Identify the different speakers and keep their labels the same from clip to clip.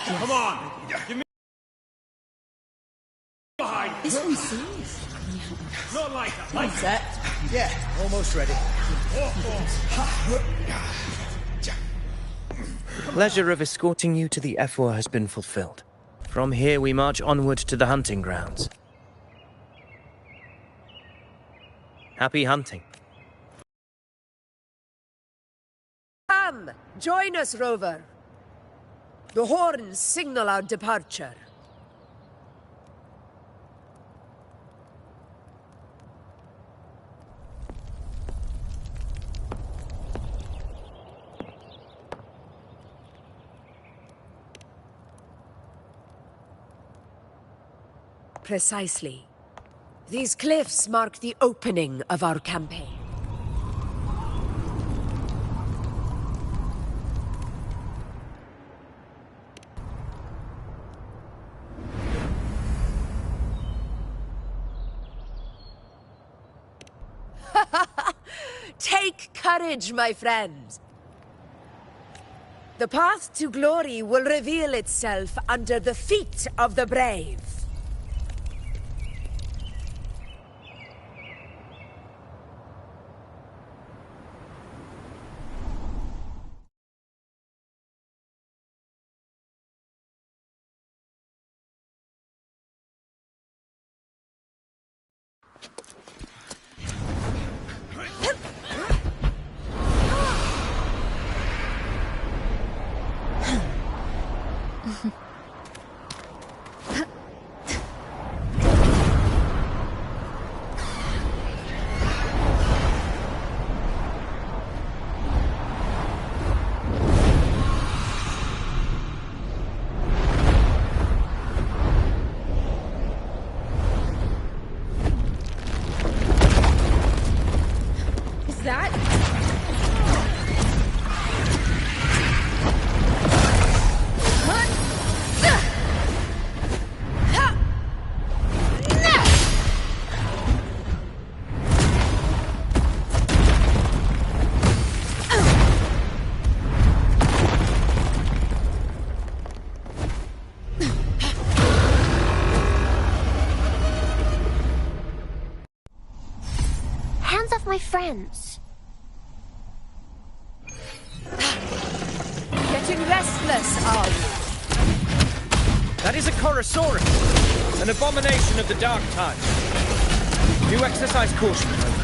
Speaker 1: Come on! Give me behind!
Speaker 2: This one's serious.
Speaker 1: Not like that.
Speaker 3: Like that? Yeah, almost ready.
Speaker 4: Pleasure of escorting you to the Ephor has been fulfilled. From here we march onward to the hunting grounds. Happy hunting.
Speaker 5: Come, join us, Rover. The horns signal our departure. Precisely. These cliffs mark the opening of our campaign. Take courage, my friends. The path to glory will reveal itself under the feet of the brave.
Speaker 6: My friends.
Speaker 5: Getting restless, are you?
Speaker 4: That is a Chorosaurus, an abomination of the Dark Tide. Do exercise caution, Rover.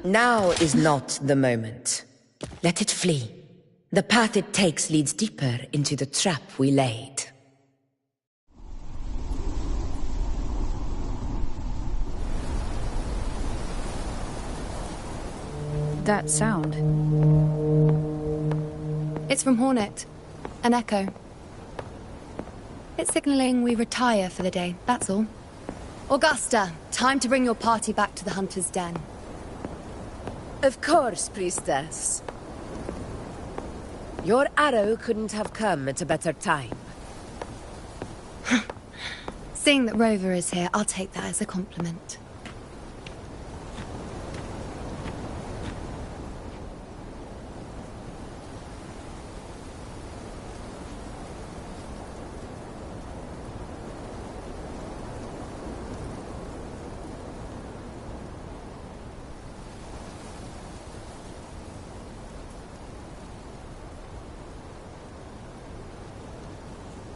Speaker 5: Now is not the moment. Let it flee. The path it takes leads deeper into the trap we laid.
Speaker 2: That sound.
Speaker 7: It's from Hornet. An echo. It's signaling we retire for the day, that's all. Augusta, time to bring your party back to the Hunter's Den.
Speaker 5: Of course, Priestess. Your arrow couldn't have come at a better time.
Speaker 7: Seeing that Rover is here, I'll take that as a compliment.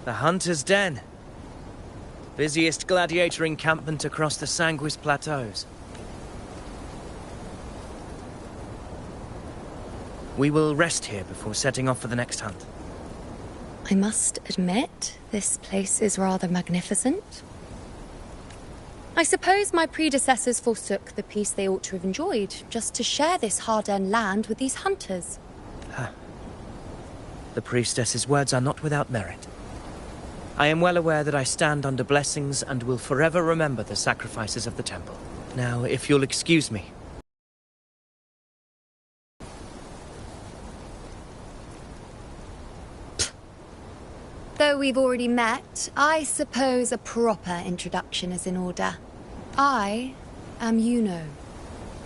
Speaker 4: The Hunter's Den. Busiest gladiator encampment across the Sanguis Plateaus. We will rest here before setting off for the next hunt.
Speaker 7: I must admit, this place is rather magnificent. I suppose my predecessors forsook the peace they ought to have enjoyed, just to share this hard-earned land with these hunters.
Speaker 4: The priestess's words are not without merit. I am well aware that I stand under blessings and will forever remember the sacrifices of the temple. Now, if you'll excuse me.
Speaker 7: Though we've already met, I suppose a proper introduction is in order. I am Yuno,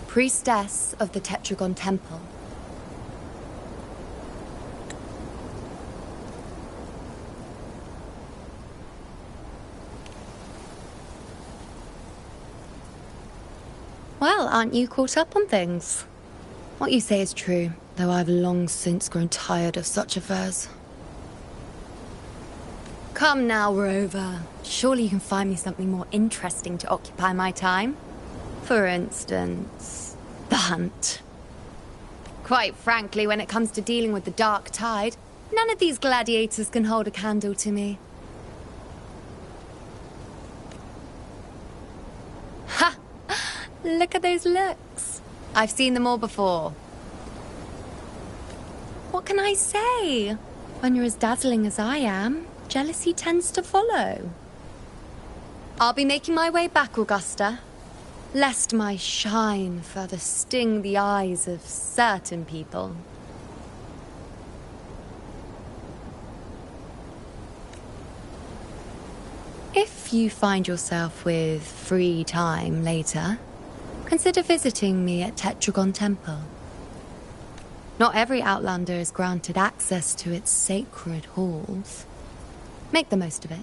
Speaker 7: priestess of the Tetragon Temple. Well, aren't you caught up on things? What you say is true, though I've long since grown tired of such affairs. Come now, Rover. Surely you can find me something more interesting to occupy my time. For instance, the hunt. Quite frankly, when it comes to dealing with the Dark Tide, none of these gladiators can hold a candle to me. Ha! Look at those looks. I've seen them all before. What can I say? When you're as dazzling as I am, jealousy tends to follow. I'll be making my way back, Augusta, lest my shine further sting the eyes of certain people. If you find yourself with free time later, consider visiting me at Tetragon Temple. Not every Outlander is granted access to its sacred halls. Make the most of it.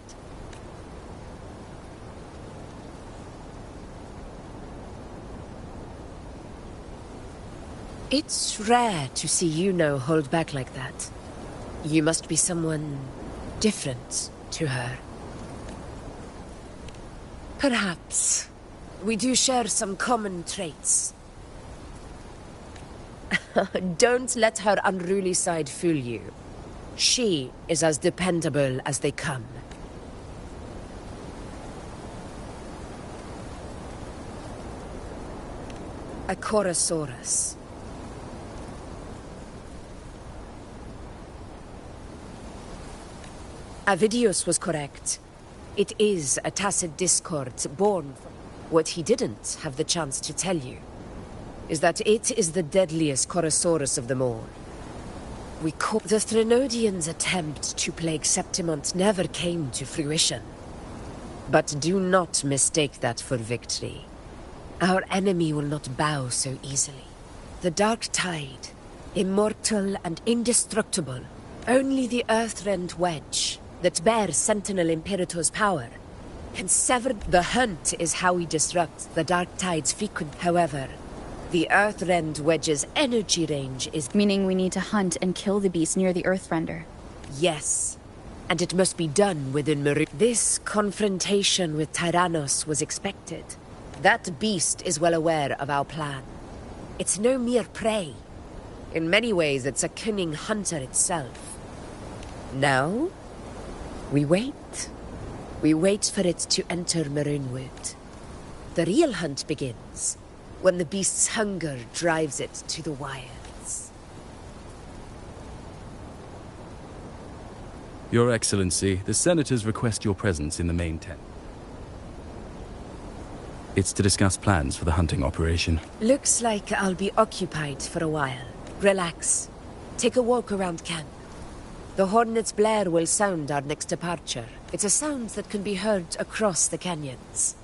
Speaker 5: It's rare to see Yuno hold back like that. You must be someone different to her. Perhaps we do share some common traits. Don't let her unruly side fool you. She is as dependable as they come. A Chorosaurus. Avidius was correct. It is a tacit discord born from... What he didn't have the chance to tell you is that it is the deadliest Chorosaurus of them all. The Threnodians' attempt to plague Septimont never came to fruition. But do not mistake that for victory. Our enemy will not bow so easily. The Dark Tide, immortal and indestructible, only the Earthrend Wedge that bears Sentinel Imperator's power can sever. The hunt is how we disrupt the Dark Tide's frequent. However, the Earthrend Wedge's energy range is...
Speaker 2: Meaning we need to hunt and kill the beast near the Earthrender.
Speaker 5: Yes, and it must be done within Meru. This confrontation with Tyrannos was expected. That beast is well aware of our plan. It's no mere prey. In many ways, it's a cunning hunter itself. Now, we wait. We wait for it to enter Maroonwood. The real hunt begins when the beast's hunger drives it to the wilds.
Speaker 6: Your Excellency, the Senators request your presence in the main tent. It's to discuss plans for the hunting operation.
Speaker 5: Looks like I'll be occupied for a while. Relax. Take a walk around camp. The Hornet's blare will sound our next departure. It's a sound that can be heard across the canyons.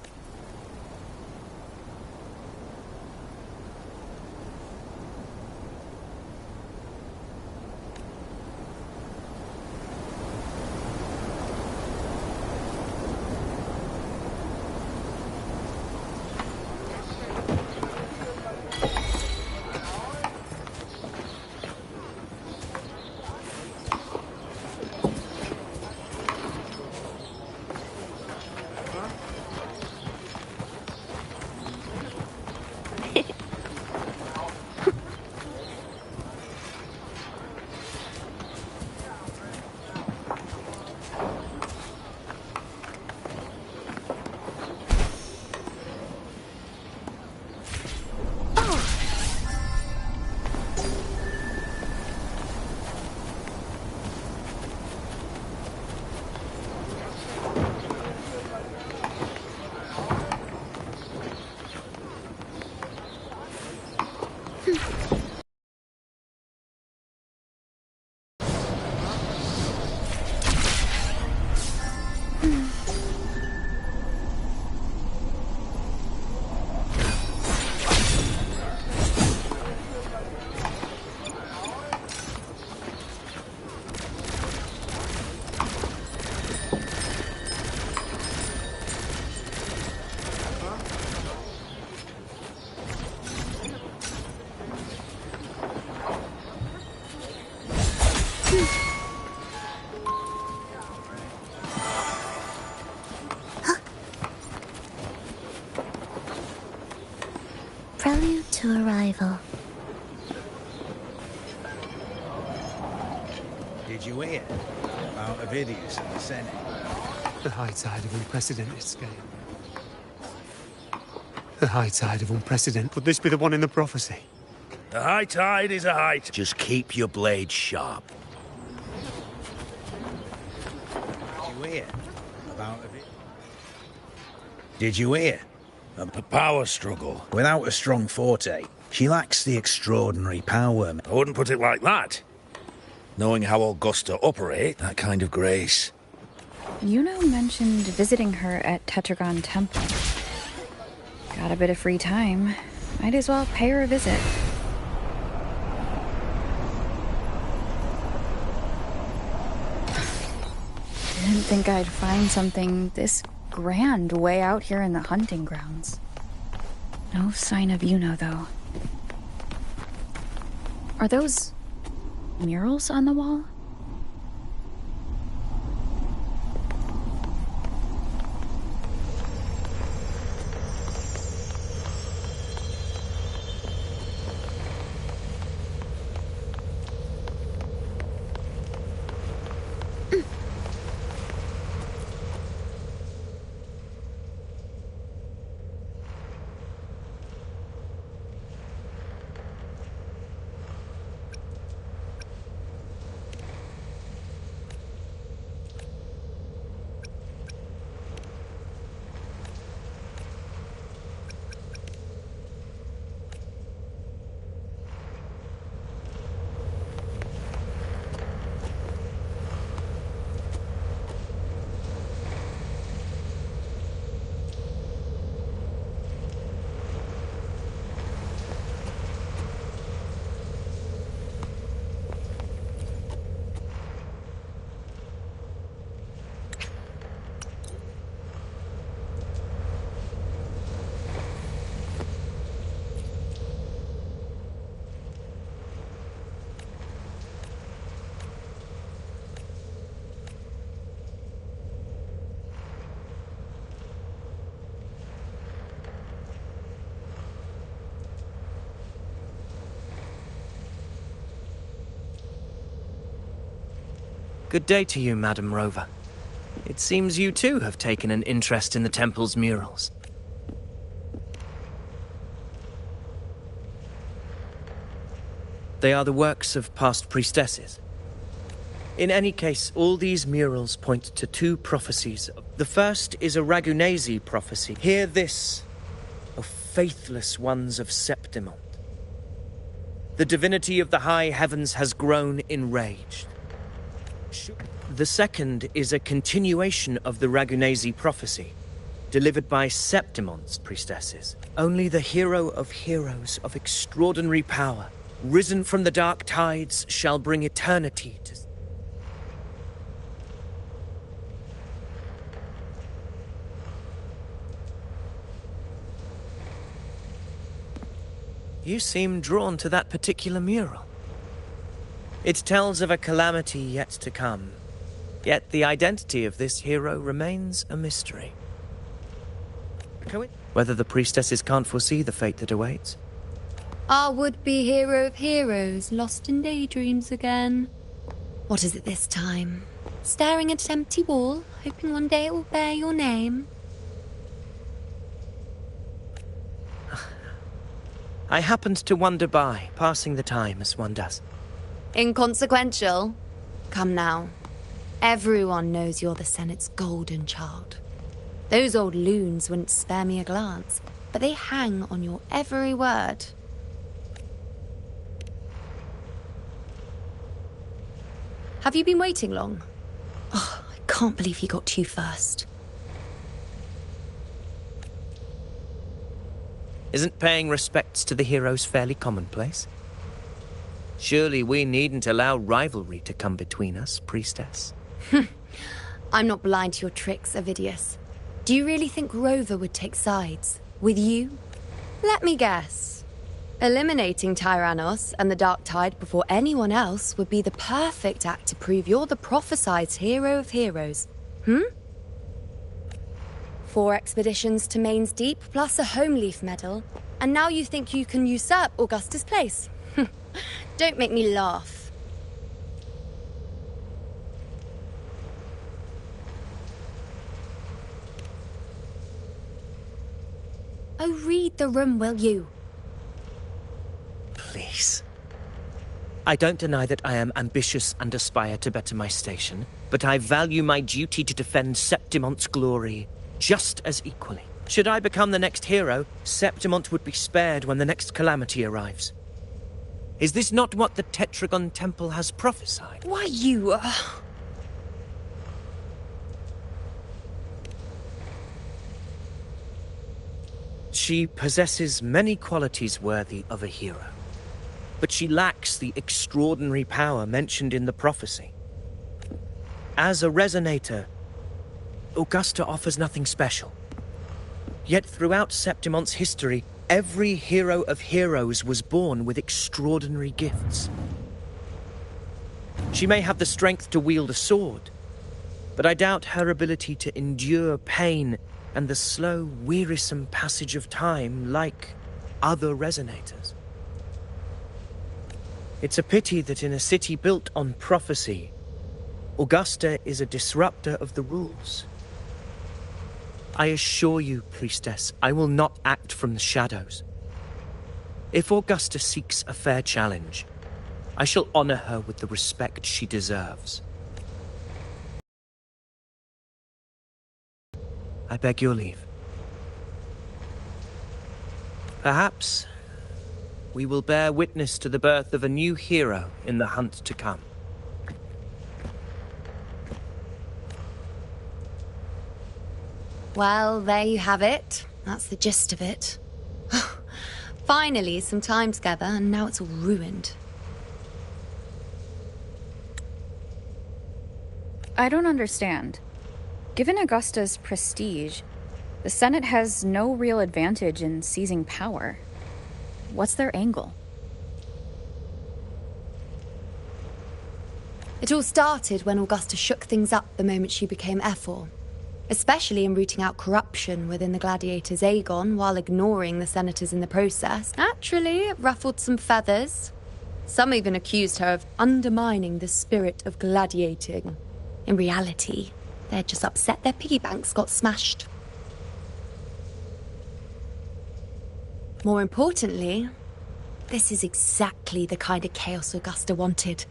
Speaker 8: to arrival.
Speaker 3: Did you hear about Avidius and the Senate?
Speaker 9: The high tide of unprecedented scale. The high tide of unprecedented. Would this be the one in the prophecy?
Speaker 10: The high tide is a high tide.
Speaker 3: Just keep your blade sharp. Did you hear about Avidius? Did you hear?
Speaker 10: A power struggle.
Speaker 3: Without a strong forte, she lacks the extraordinary power.
Speaker 10: I wouldn't put it like that. Knowing how Augusta operate, that kind of grace.
Speaker 2: Yuno mentioned visiting her at Tetragon Temple. Got a bit of free time. Might as well pay her a visit. Didn't think I'd find something this grand way out here in the hunting grounds. No sign of Yuno, though. Are those murals on the wall?
Speaker 4: Good day to you, Madam Rover. It seems you too have taken an interest in the temple's murals. They are the works of past priestesses. In any case, all these murals point to two prophecies. The first is a Ragunasi prophecy. Hear this, O faithless ones of Septimont. The divinity of the high heavens has grown enraged. The second is a continuation of the Ragunasi prophecy, delivered by Septimont's priestesses. Only the hero of heroes of extraordinary power, risen from the dark tides, shall bring eternity to... You seem drawn to that particular mural. It tells of a calamity yet to come, yet the identity of this hero remains a mystery. Whether the priestesses can't foresee the fate that awaits.
Speaker 7: Our would-be hero of heroes, lost in daydreams again. What is it this time? Staring at an empty wall, hoping one day it will bear your name?
Speaker 4: I happened to wander by, passing the time as one does.
Speaker 7: Inconsequential. Come now. Everyone knows you're the Senate's golden child. Those old loons wouldn't spare me a glance, but they hang on your every word. Have you been waiting long? Oh, I can't believe he got to you first.
Speaker 4: Isn't paying respects to the heroes fairly commonplace? Surely we needn't allow rivalry to come between us, priestess.
Speaker 7: I'm not blind to your tricks, Avidius. Do you really think Rover would take sides? With you? Let me guess. Eliminating Tyrannos and the Dark Tide before anyone else would be the perfect act to prove you're the prophesied hero of heroes. 4 expeditions to Main's Deep, plus a Homeleaf medal. and now you think you can usurp Augusta's place. Don't make me laugh. Oh, read the room, will you?
Speaker 4: Please. I don't deny that I am ambitious and aspire to better my station, but I value my duty to defend Septimont's glory just as equally. Should I become the next hero, Septimont would be spared when the next calamity arrives. Is this not what the Tetragon Temple has prophesied?
Speaker 7: Why, you...
Speaker 4: She possesses many qualities worthy of a hero, but she lacks the extraordinary power mentioned in the prophecy. As a resonator, Augusta offers nothing special. Yet throughout Septimont's history, every hero of heroes was born with extraordinary gifts. She may have the strength to wield a sword, but I doubt her ability to endure pain and the slow, wearisome passage of time like other resonators. It's a pity that in a city built on prophecy, Augusta is a disruptor of the rules. I assure you, priestess, I will not act from the shadows. If Augusta seeks a fair challenge, I shall honor her with the respect she deserves. I beg your leave. Perhaps we will bear witness to the birth of a new hero in the hunt to come.
Speaker 7: Well, there you have it. That's the gist of it. Finally, some time together, and now it's all ruined.
Speaker 2: I don't understand. Given Augusta's prestige, the Senate has no real advantage in seizing power. What's their angle?
Speaker 7: It all started when Augusta shook things up the moment she became Ephor, especially in rooting out corruption within the gladiators' Aegon while ignoring the senators in the process. Naturally, it ruffled some feathers. Some even accused her of undermining the spirit of gladiating. In reality, they're just upset their piggy banks got smashed. More importantly, this is exactly the kind of chaos Augusta wanted.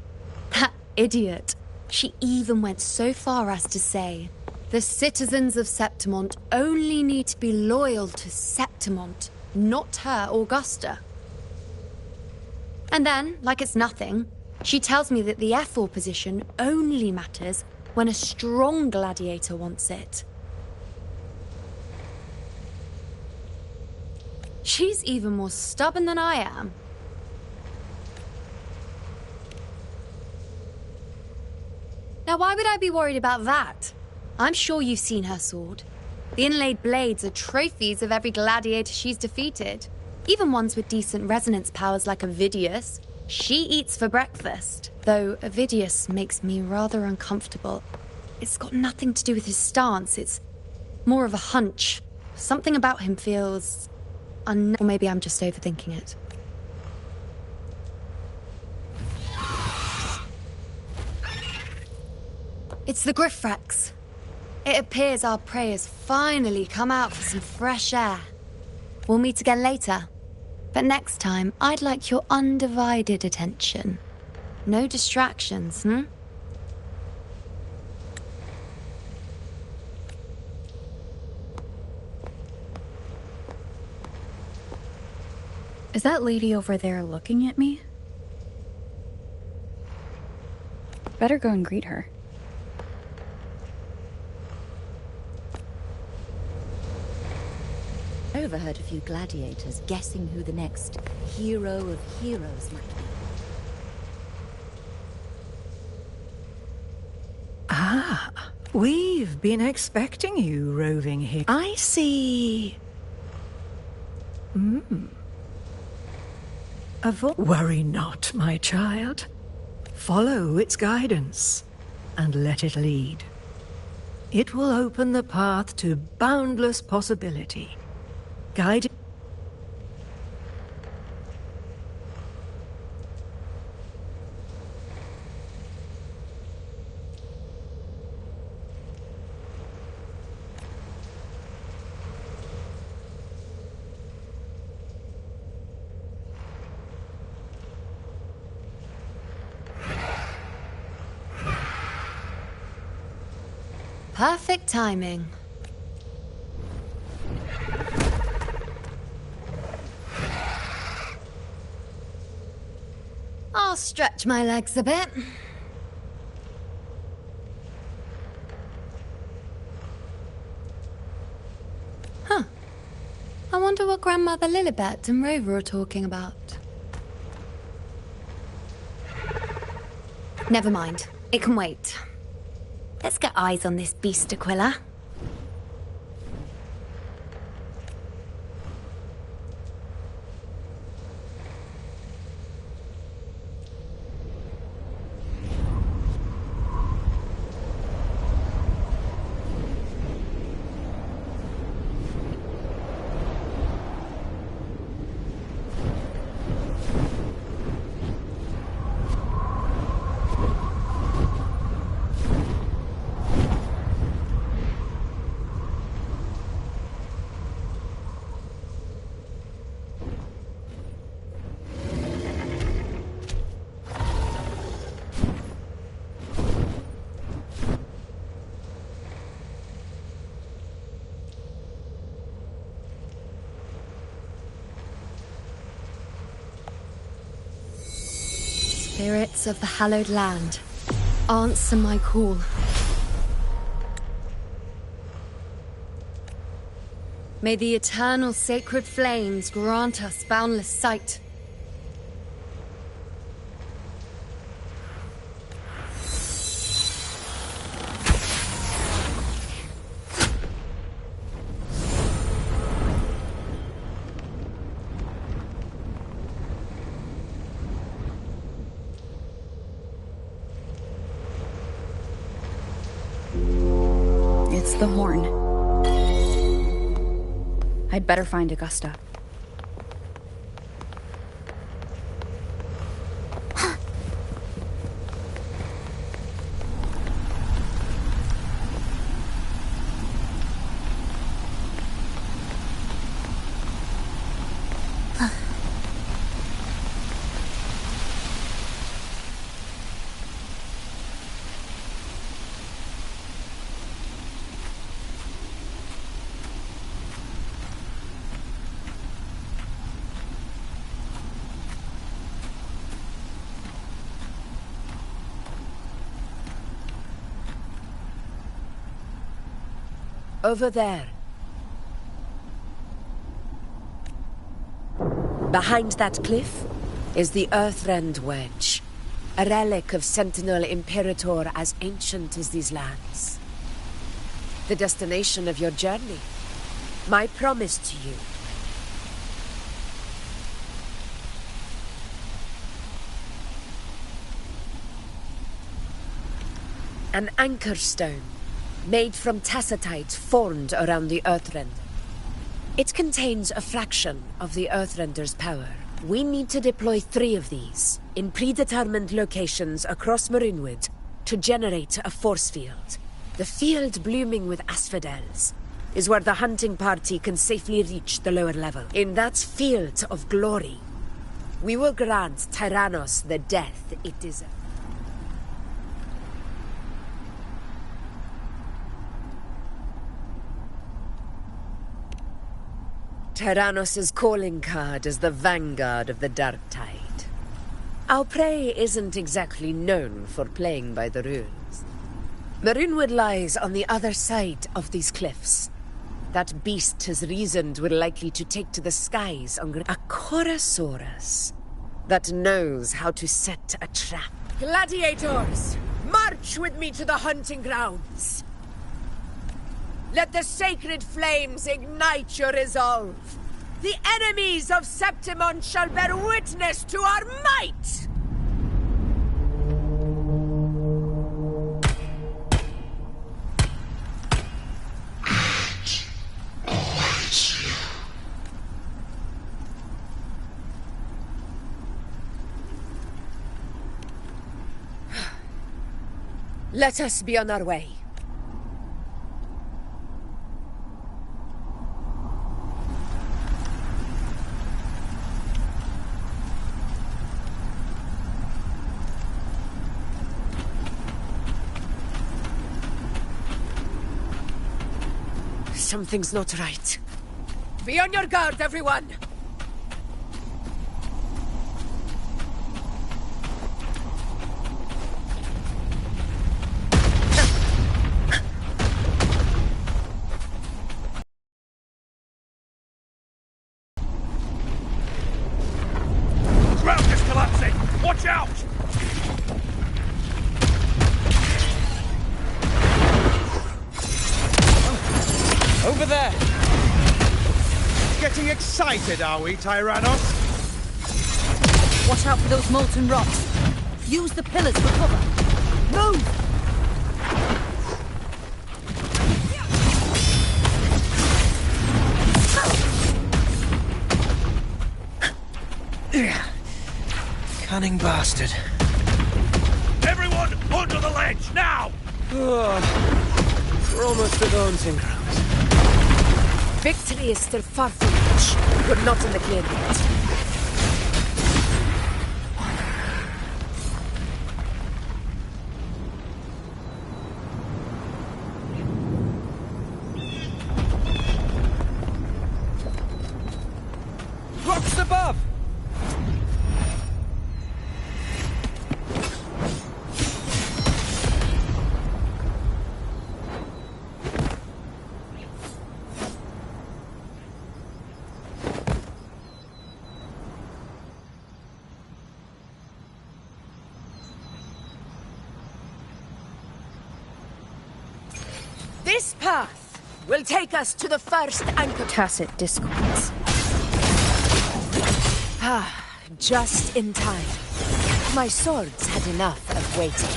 Speaker 7: That idiot. She even went so far as to say, the citizens of Septimont only need to be loyal to Septimont, not her, Augusta. And then, like it's nothing, she tells me that the Ephor position only matters when a strong gladiator wants it. She's even more stubborn than I am. Now, why would I be worried about that? I'm sure you've seen her sword. The inlaid blades are trophies of every gladiator she's defeated. Even ones with decent resonance powers like Avidius. She eats for breakfast. Though Avidius makes me rather uncomfortable. It's got nothing to do with his stance. It's more of a hunch. Something about him feels... Or maybe I'm just overthinking it. It's the Griffrex. It appears our prey has finally come out for some fresh air. We'll meet again later. But next time, I'd like your undivided attention. No distractions,
Speaker 2: Is that lady over there looking at me? Better go and greet her.
Speaker 8: I overheard a few gladiators guessing who the next hero of heroes might be.
Speaker 11: Ah, we've been expecting you, roving here. I see. Worry not, my child. Follow its guidance, and let it lead. It will open the path to boundless possibility. Guided...
Speaker 7: Perfect timing. I'll stretch my legs a bit. Huh. I wonder what Grandmother Lilibet and Rover are talking about. Never mind. It can wait. Let's get eyes on this beast, Aquila. Spirits of the hallowed land, answer my call. May the eternal sacred flames grant us boundless sight.
Speaker 2: It's the horn. I'd better find Augusta.
Speaker 5: Over there. Behind that cliff is the Earthrend Wedge, a relic of Sentinel Imperator as ancient as these lands. The destination of your journey, my promise to you. An anchor stone, made from tacitite formed around the Earthrend. It contains a fraction of the Earthrender's power. We need to deploy 3 of these in predetermined locations across Marinwood to generate a force field. The field blooming with asphodels is where the hunting party can safely reach the lower level. In that field of glory, we will grant Tyrannos the death it deserves. Tyrannos' calling card is the vanguard of the Dark Tide. Our prey isn't exactly known for playing by the rules. Marinwood lies on the other side of these cliffs. That beast has reasoned we're likely to take to the skies on a Chorosaurus that knows how to set a trap. Gladiators, march with me to the hunting grounds. Let the sacred flames ignite your resolve. The enemies of Septimon shall bear witness to our might! Let us be on our way. Something's not right. Be on your guard, everyone!
Speaker 10: Ground is collapsing! Watch out!
Speaker 4: Over there!
Speaker 3: Getting excited, are we, Tyrannos?
Speaker 8: Watch out for those molten rocks. Use the pillars for cover. Move!
Speaker 4: Cunning bastard.
Speaker 10: Everyone, under the ledge, now!
Speaker 4: We're almost at the hunting grounds.
Speaker 5: Victory is still far from reach. We're not in the clear yet.
Speaker 4: Rocks above!
Speaker 5: This path will take us to the first anchor.
Speaker 2: Tacit discords.
Speaker 5: Just in time. My swords had enough of waiting.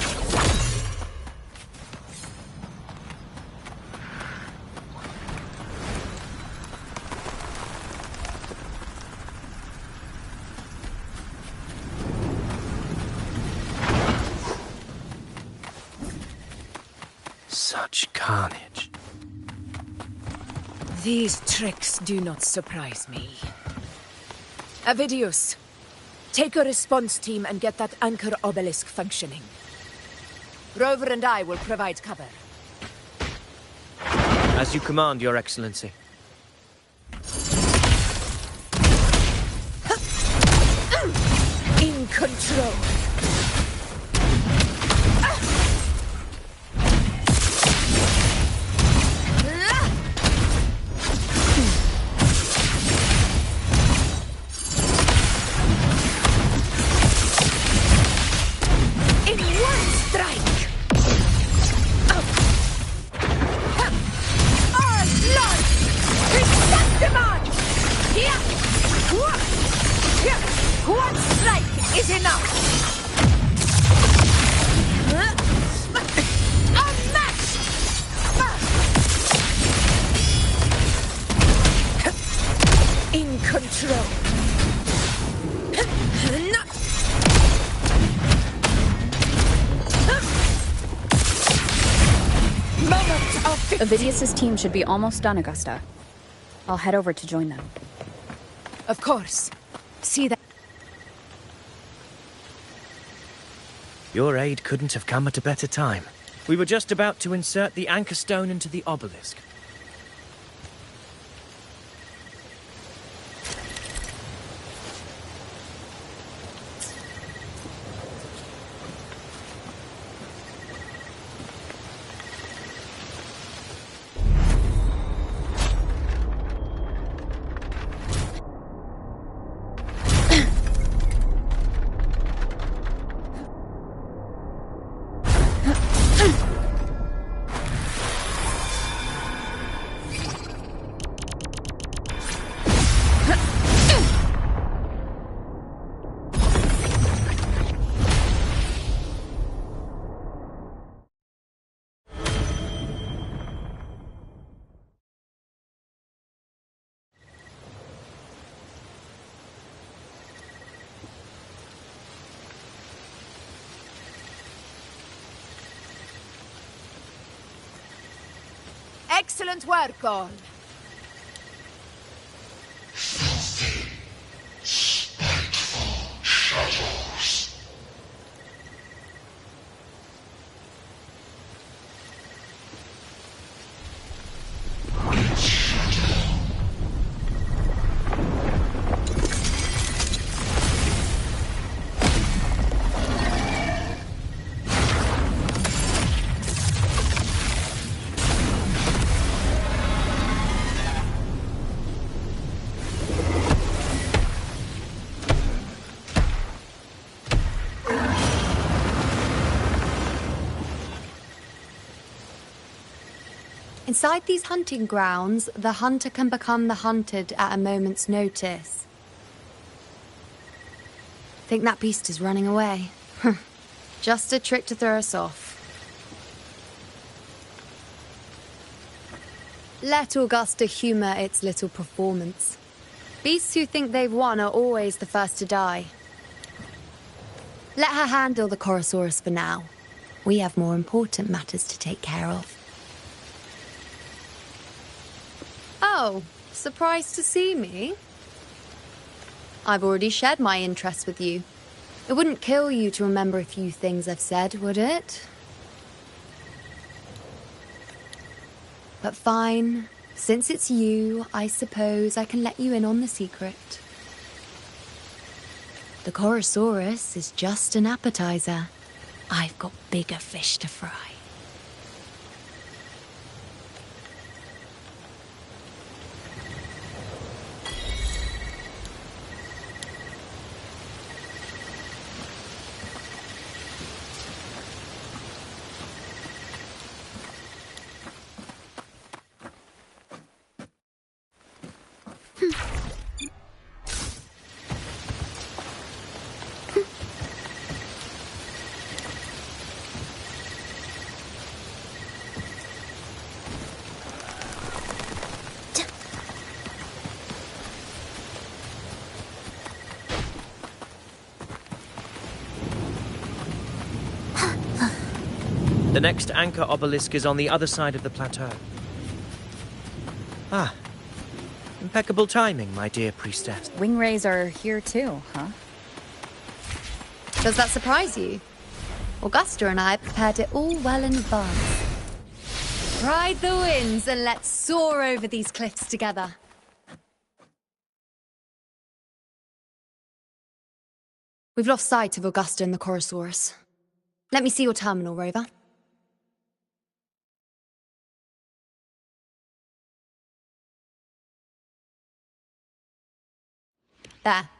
Speaker 4: Such carnage.
Speaker 5: These tricks do not surprise me. Avidius, take a response team and get that anchor obelisk functioning. Rover and I will provide cover.
Speaker 4: As you command, Your Excellency.
Speaker 5: In control. One strike is enough! Unmatched! In control. Moment of victory.
Speaker 2: Avidius's team should be almost done, Augusta. I'll head over to join them.
Speaker 5: Of course. See that.
Speaker 4: Your aid couldn't have come at a better time. We were just about to insert the anchor stone into the obelisk.
Speaker 5: Excellent work, all.
Speaker 12: Spiteful shadows. Reach
Speaker 7: Inside these hunting grounds, the hunter can become the hunted at a moment's notice. Think that beast is running away. Just a trick to throw us off. Let Augusta humor its little performance. Beasts who think they've won are always the first to die. Let her handle the Chorosaurus for now. We have more important matters to take care of. Oh, surprised to see me? I've already shared my interest with you. It wouldn't kill you to remember a few things I've said, would it? But fine. Since it's you, I suppose I can let you in on the secret. The Chorosaurus is just an appetizer. I've got bigger fish to fry.
Speaker 4: The next anchor obelisk is on the other side of the plateau. Ah. Impeccable timing, my dear priestess.
Speaker 2: Wingrays are here too, huh?
Speaker 7: Does that surprise you? Augusta and I prepared it all well in advance. Ride the winds and let's soar over these cliffs together. We've lost sight of Augusta and the Chorosaurus. Let me see your terminal, Rover. There.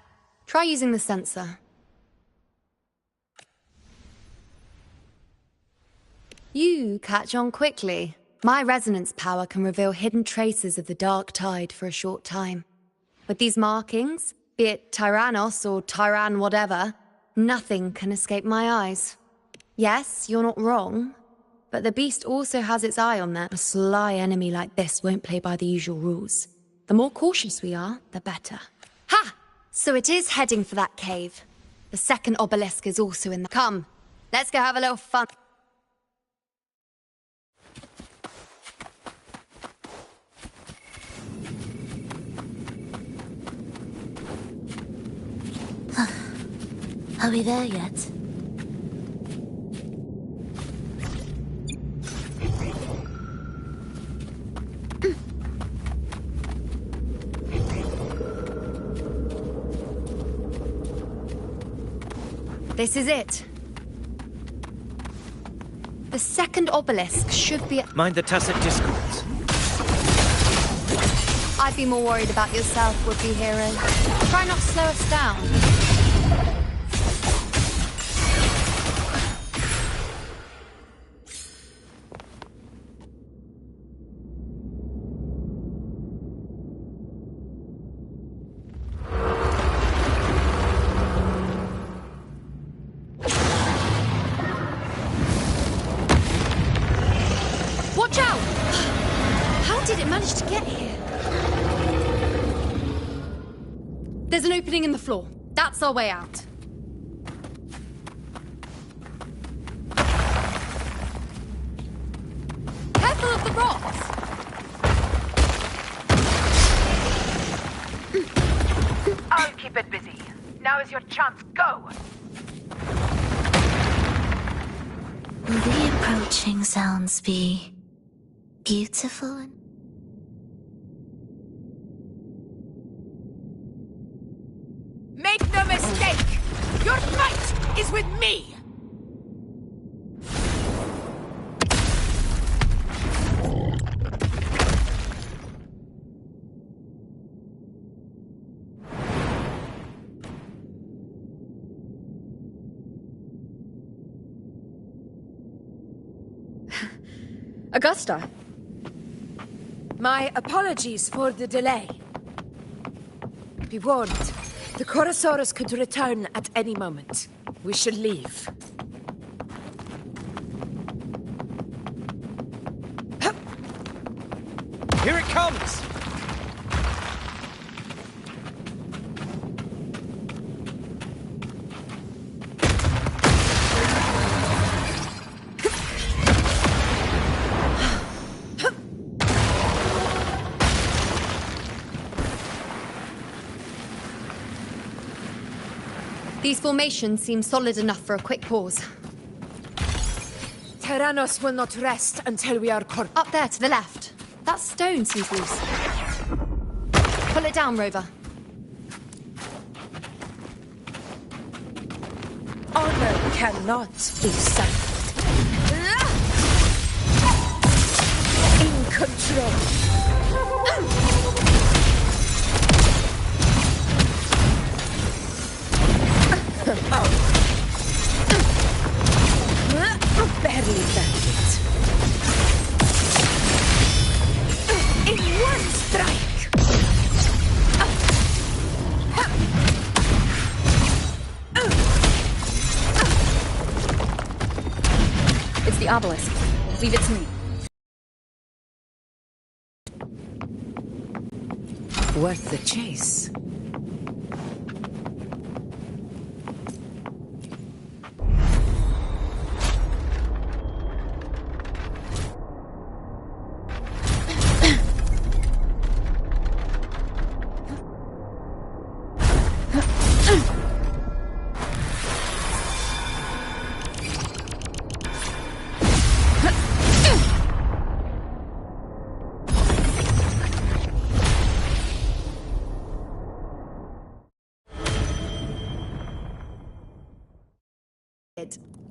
Speaker 7: Try using the sensor. You catch on quickly. My resonance power can reveal hidden traces of the Dark Tide for a short time. With these markings, be it Tyrannos or Tyran whatever, nothing can escape my eyes. Yes, you're not wrong, but the beast also has its eye on them. A sly enemy like this won't play by the usual rules. The more cautious we are, the better. Ha! So it is heading for that cave. The second obelisk is also in the... Come, let's go have a little fun.
Speaker 13: Are we there yet?
Speaker 7: This is it. The second obelisk should be...
Speaker 4: Mind the Tacet Discords.
Speaker 7: I'd be more worried about yourself, would-be hero. Try not to slow us down. Watch out! How did it manage to get here? There's an opening in the floor. That's our way out. Careful of the rocks!
Speaker 14: I'll keep it busy. Now is your chance. Go!
Speaker 13: Will the approaching sounds be beautiful and...
Speaker 14: Make no mistake! Your fight is with me!
Speaker 2: Augusta,
Speaker 5: My apologies for the delay. Be warned, the Chorosaurus could return at any moment. We should leave.
Speaker 4: Here it comes!
Speaker 7: These formations seem solid enough for a quick pause.
Speaker 5: Tyrannos will not rest until we are corp-
Speaker 7: Up there to the left. That stone seems loose. Pull it down, Rover.
Speaker 5: Honor cannot be silent. In control. Barely left it. In one strike.
Speaker 2: It's the obelisk. Leave it to me.
Speaker 5: Worth the chase.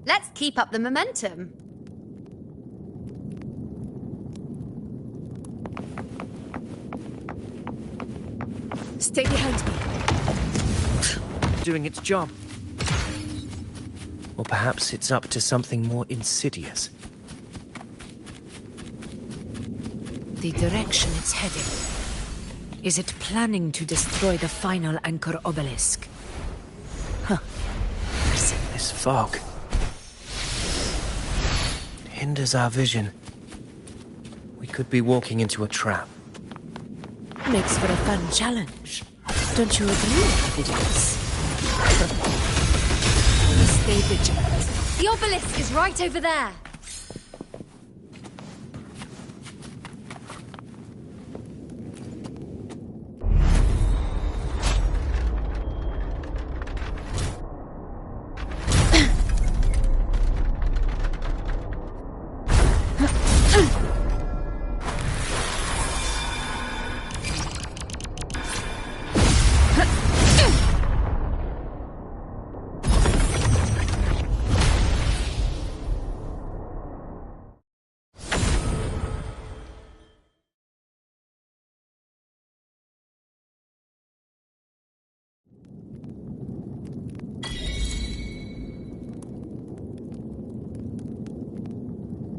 Speaker 7: Let's keep up the momentum.
Speaker 5: Stay behind me.
Speaker 4: Doing its job. Or perhaps it's up to something more insidious.
Speaker 5: The direction it's heading. Is it planning to destroy the final Anchor obelisk? Huh.
Speaker 4: This fog hinders our vision. We could be walking into a trap.
Speaker 5: Makes for a fun challenge. Don't you agree, Vigilant? Stay vigilant.
Speaker 7: The obelisk is right over there.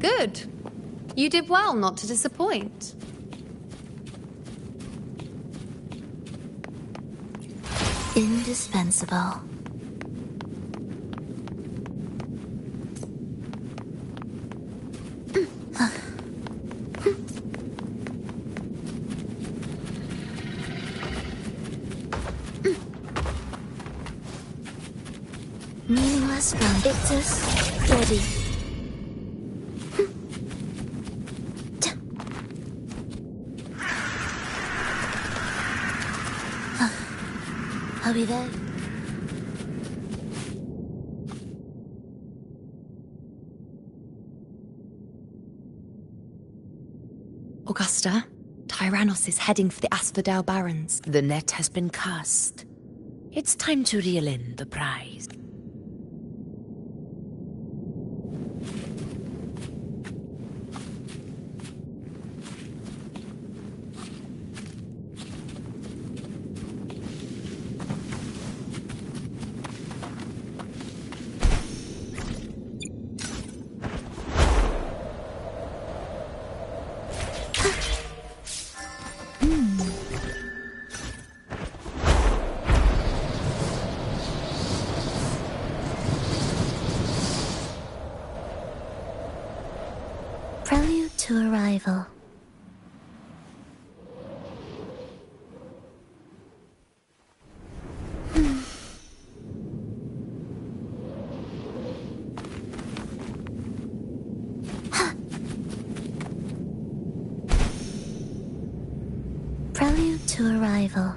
Speaker 7: Good. You did well not to disappoint.
Speaker 13: Indispensable. Meaningless from Ictus, ready. I'll be there.
Speaker 7: Augusta, Tyrannos is heading for the Asphodel Barrens.
Speaker 5: The net has been cast. It's time to reel in the prize.
Speaker 13: Prelude to Arrival. Prelude to Arrival.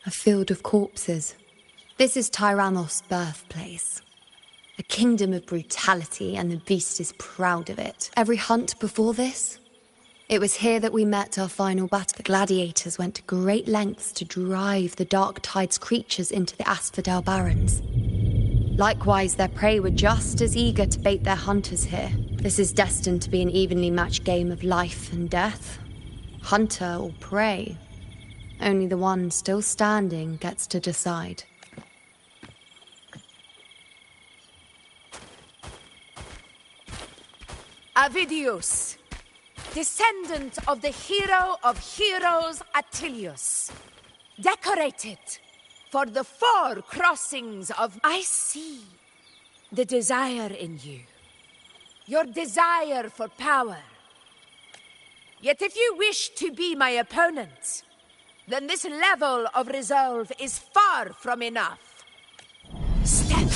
Speaker 7: A field of corpses. This is Tyrannos' birthplace. A kingdom of brutality, and the beast is proud of it. Every hunt before this, it was here that we met our final battle. The gladiators went to great lengths to drive the Dark Tide's creatures into the Asphodel Barrens. Likewise, their prey were just as eager to bait their hunters here. This is destined to be an evenly matched game of life and death. Hunter or prey. Only the one still standing gets to decide.
Speaker 14: Avidius, descendant of the hero of heroes Attilius, decorated for the 4 crossings of... I see the desire in you. Your desire for power. Yet if you wish to be my opponent, then this level of resolve is far from enough. Step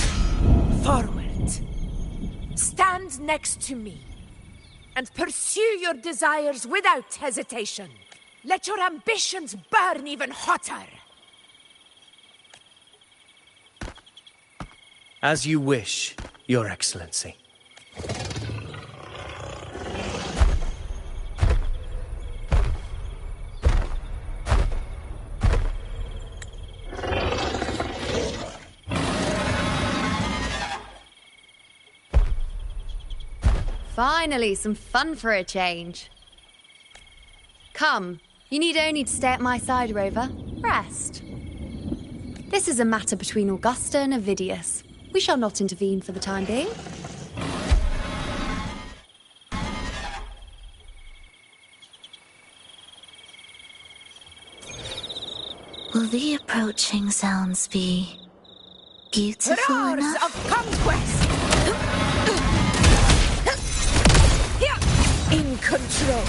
Speaker 14: forward. Stand next to me and pursue your desires without hesitation. Let your ambitions burn even hotter.
Speaker 4: As you wish, Your Excellency.
Speaker 7: Finally, some fun for a change. Come, you need only to stay at my side, Rover. Rest. This is a matter between Augusta and Avidius. We shall not intervene for the time being.
Speaker 13: Will the approaching sounds be beautiful
Speaker 14: Roars
Speaker 13: enough?
Speaker 14: of conquest! In control.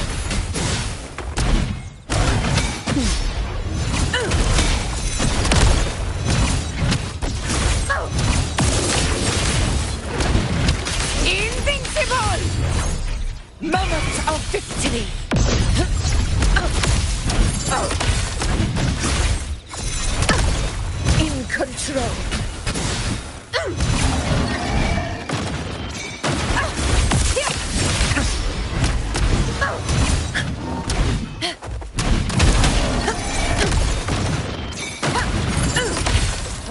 Speaker 14: Invincible! Moment of victory! In control.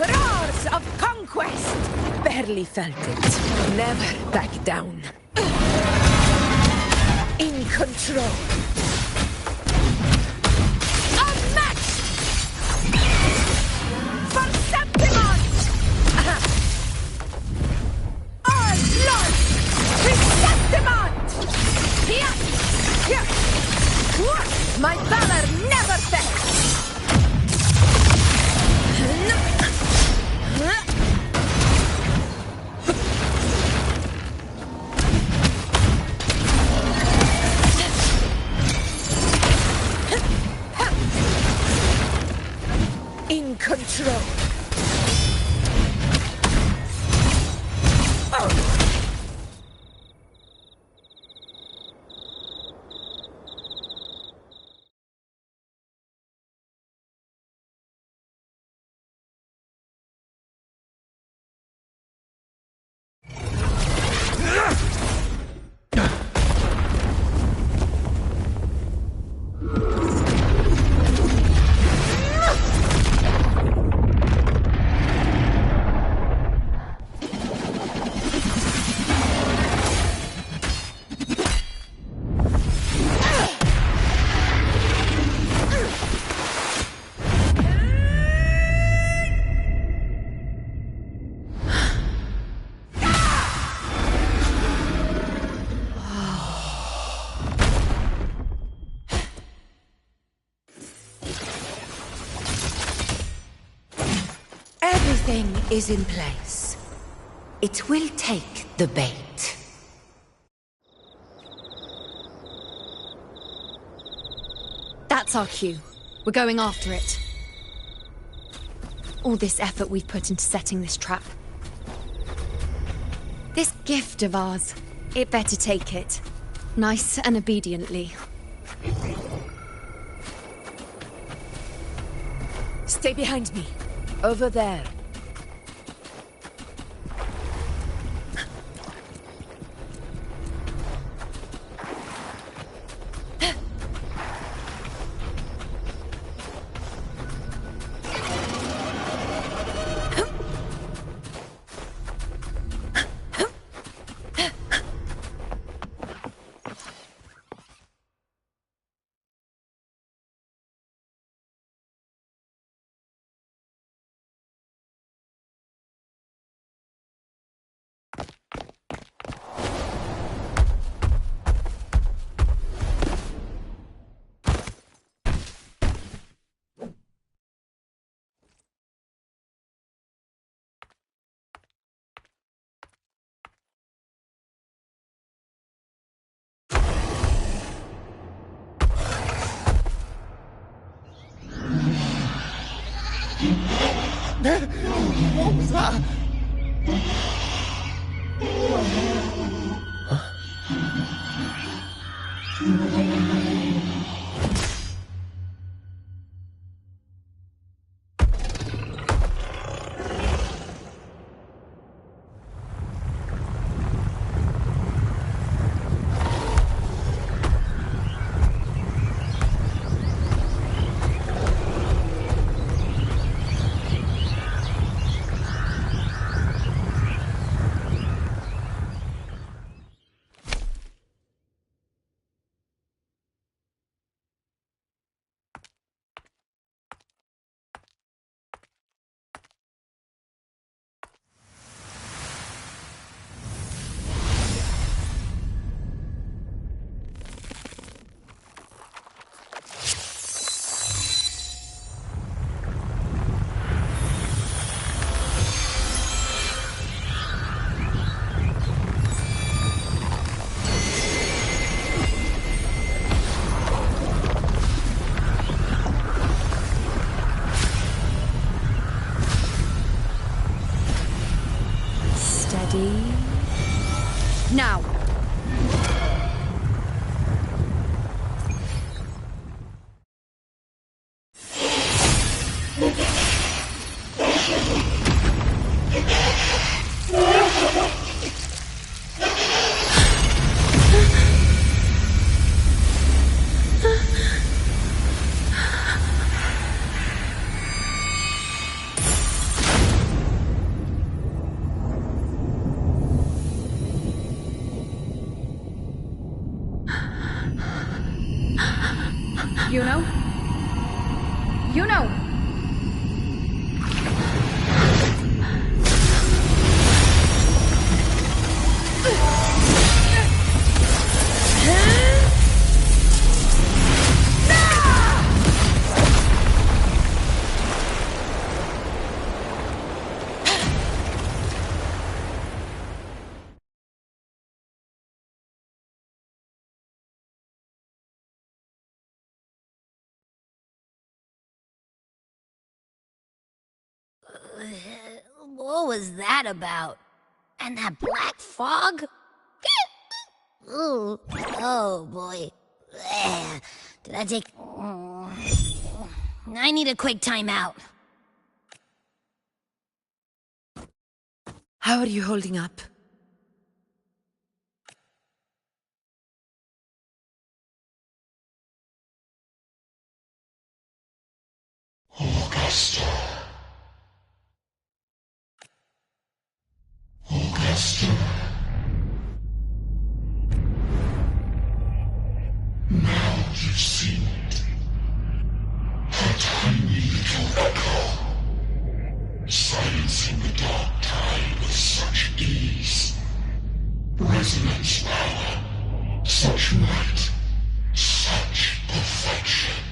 Speaker 14: Roars of conquest! Barely felt it. Never back down. In control. Unmatched! For Septimont! All lost! With Septimont! Here! My valor never fails! In control. Everything is in place. It will take the bait.
Speaker 7: That's our cue. We're going after it. All this effort we've put into setting this trap. This gift of ours, it better take it. Nice and obediently.
Speaker 14: Stay behind me. Over there.
Speaker 15: What was that?
Speaker 7: Now!
Speaker 2: Yuno? Yuno!
Speaker 13: What was that about? And that black fog? Ooh, oh boy. Did I take... I need a quick timeout.
Speaker 5: How are you holding up?
Speaker 12: Augusta. Augusta. Now you've seen it. Her tiny little echo. Silencing the dark tide with such ease. Resonance power. Such might. Such perfection.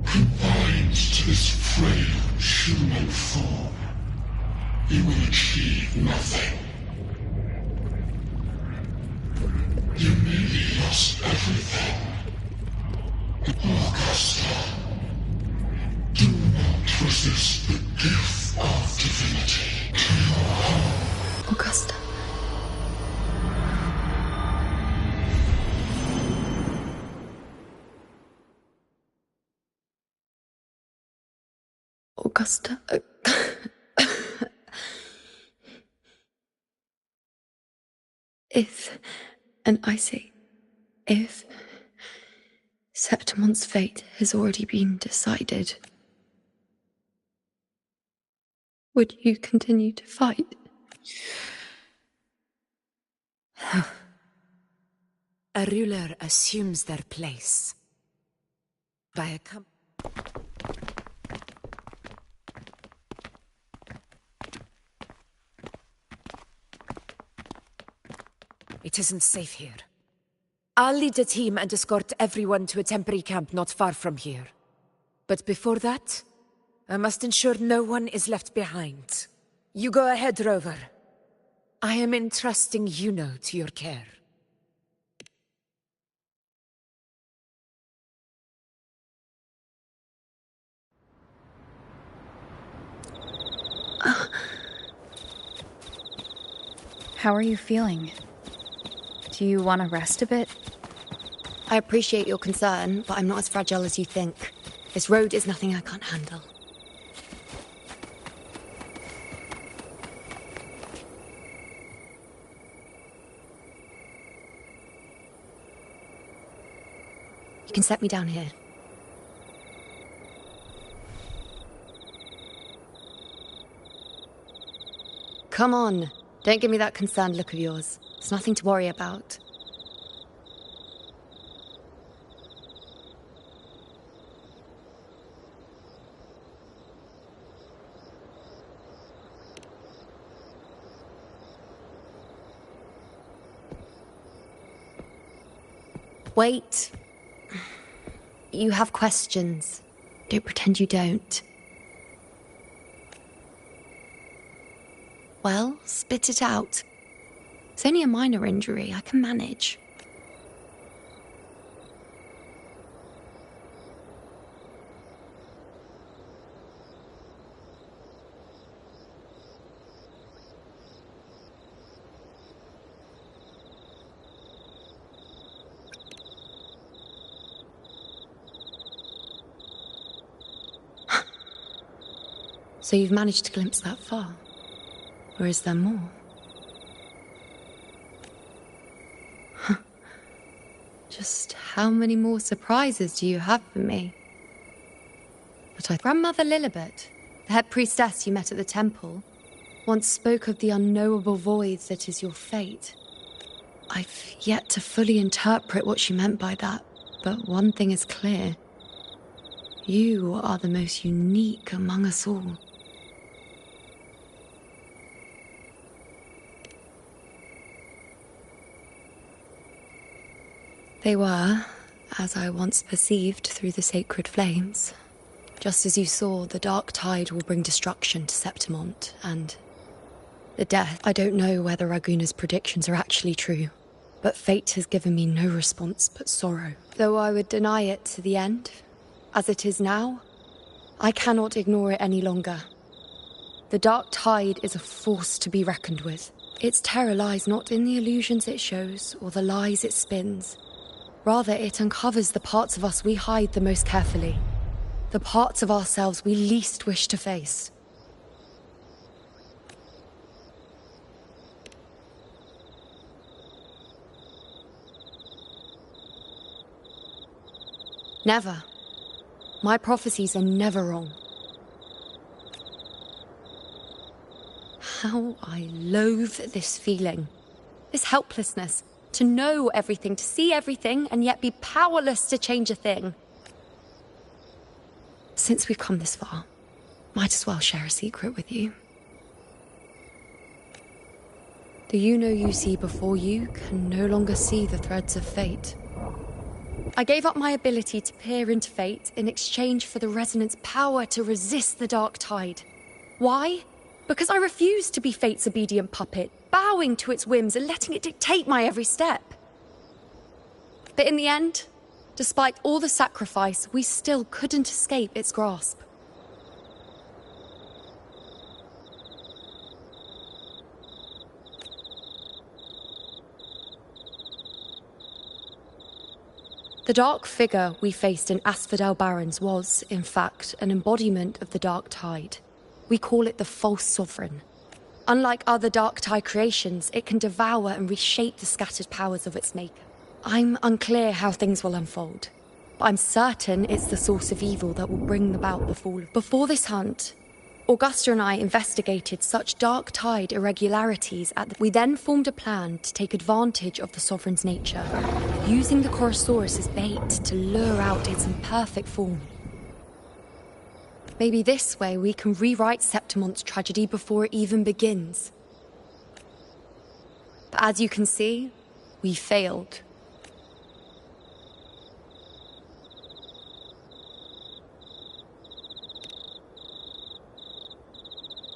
Speaker 12: Combined to this frail human form. you will achieve nothing. You nearly lost everything. Augusta, do not resist the gift of divinity to your home.
Speaker 7: Augusta. Augusta. If, and I say, if Septimon's fate has already been decided, would you continue to fight?
Speaker 5: A ruler assumes their place by a It isn't safe here. I'll lead a team and escort everyone to a temporary camp not far from here. But before that, I must ensure no one is left behind. You go ahead, Rover. I am entrusting Yuno to your care.
Speaker 2: How are you feeling? Do you want to rest a bit?
Speaker 7: I appreciate your concern, but I'm not as fragile as you think. This road is nothing I can't handle. You can set me down here. Come on. Don't give me that concerned look of yours. It's nothing to worry about. Wait. You have questions. Don't pretend you don't. Well, spit it out. It's only a minor injury. I can manage. So you've managed to glimpse that far? Or is there more? Just how many more surprises do you have for me? But Grandmother Lilibet, the head priestess you met at the temple, once spoke of the unknowable void that is your fate. I've yet to fully interpret what she meant by that, but one thing is clear. You are the most unique among us all. They were, as I once perceived through the sacred flames. Just as you saw, the dark tide will bring destruction to Septimont, and the death. I don't know whether Raguna's predictions are actually true, but fate has given me no response but sorrow. Though I would deny it to the end, as it is now, I cannot ignore it any longer. The dark tide is a force to be reckoned with. Its terror lies not in the illusions it shows or the lies it spins. Rather, it uncovers the parts of us we hide the most carefully. The parts of ourselves we least wish to face. Never. My prophecies are never wrong. How I loathe this feeling. This helplessness. To know everything, to see everything, and yet be powerless to change a thing. Since we've come this far, might as well share a secret with you. The Yuno you see before you can no longer see the threads of fate. I gave up my ability to peer into fate in exchange for the Resonant's power to resist the dark tide. Why? Because I refuse to be fate's obedient puppet, bowing to its whims and letting it dictate my every step. But in the end, despite all the sacrifice, we still couldn't escape its grasp. The dark figure we faced in Asphodel Barrens was, in fact, an embodiment of the Dark Tide. We call it the False Sovereign. Unlike other Dark Tide creations, it can devour and reshape the scattered powers of its maker. I'm unclear how things will unfold, but I'm certain it's the source of evil that will bring about the fall. Before this hunt, Augusta and I investigated such Dark Tide irregularities we then formed a plan to take advantage of the Sovereign's nature, using the Chorosaurus as bait to lure out its imperfect form. Maybe this way we can rewrite Septimon's tragedy before it even begins. But as you can see, we failed.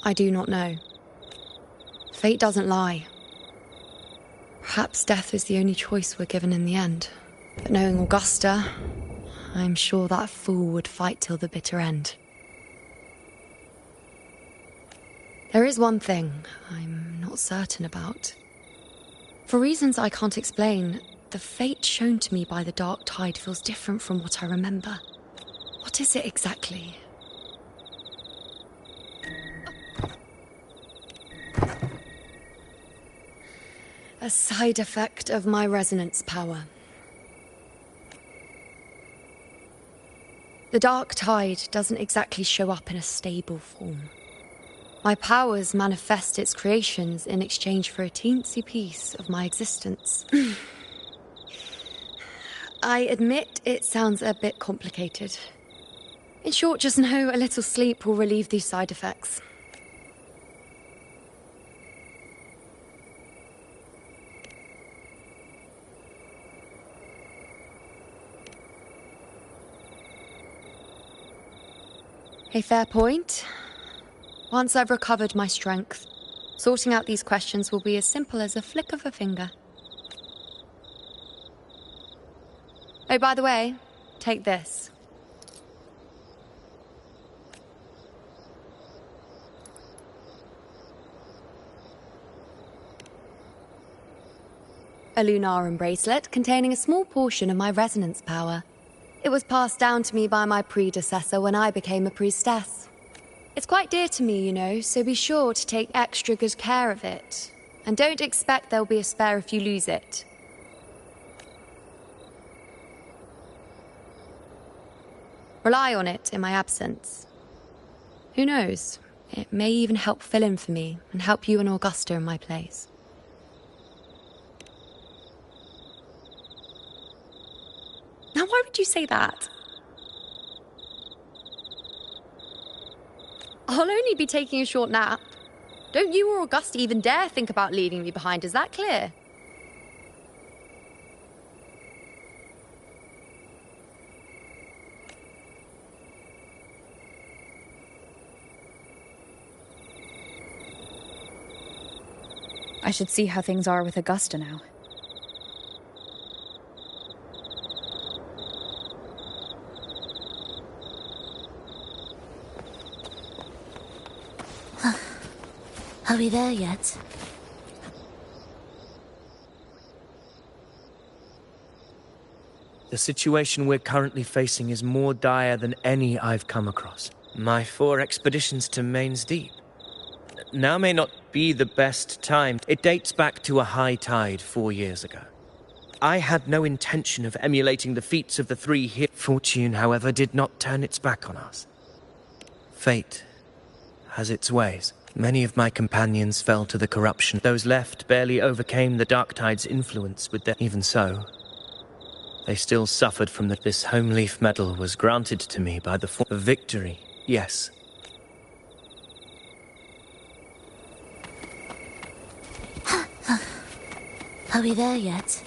Speaker 7: I do not know. Fate doesn't lie. Perhaps death is the only choice we're given in the end. But knowing Augusta, I'm sure that fool would fight till the bitter end. There is one thing I'm not certain about. For reasons I can't explain, the fate shown to me by the Dark Tide feels different from what I remember. What is it exactly? A side effect of my resonance power. The Dark Tide doesn't exactly show up in a stable form. My powers manifest its creations in exchange for a teensy piece of my existence. I admit it sounds a bit complicated. In short, just know a little sleep will relieve these side effects. A fair point. Once I've recovered my strength, sorting out these questions will be as simple as a flick of a finger. Oh, by the way, take this. A Lunarum bracelet containing a small portion of my resonance power. It was passed down to me by my predecessor when I became a priestess. It's quite dear to me, you know, so be sure to take extra good care of it. And don't expect there'll be a spare if you lose it. Rely on it in my absence. Who knows? It may even help fill in for me and help you and Augusta in my place. Now, why would you say that? I'll only be taking a short nap. Don't you or Augusta even dare think about leaving me behind, is that clear?
Speaker 2: I should see how things are with Augusta now.
Speaker 13: Are we there yet?
Speaker 4: The situation we're currently facing is more dire than any I've come across. My 4 expeditions to Main's Deep. Now may not be the best time. It dates back to a high tide 4 years ago. I had no intention of emulating the feats of the 3 here. Fortune, however, did not turn its back on us. Fate has its ways. Many of my companions fell to the corruption. Those left barely overcame the Dark Tide's influence with their... Even so, they still suffered from that. This Homeleaf medal was granted to me by the victory, yes.
Speaker 13: Are we there yet?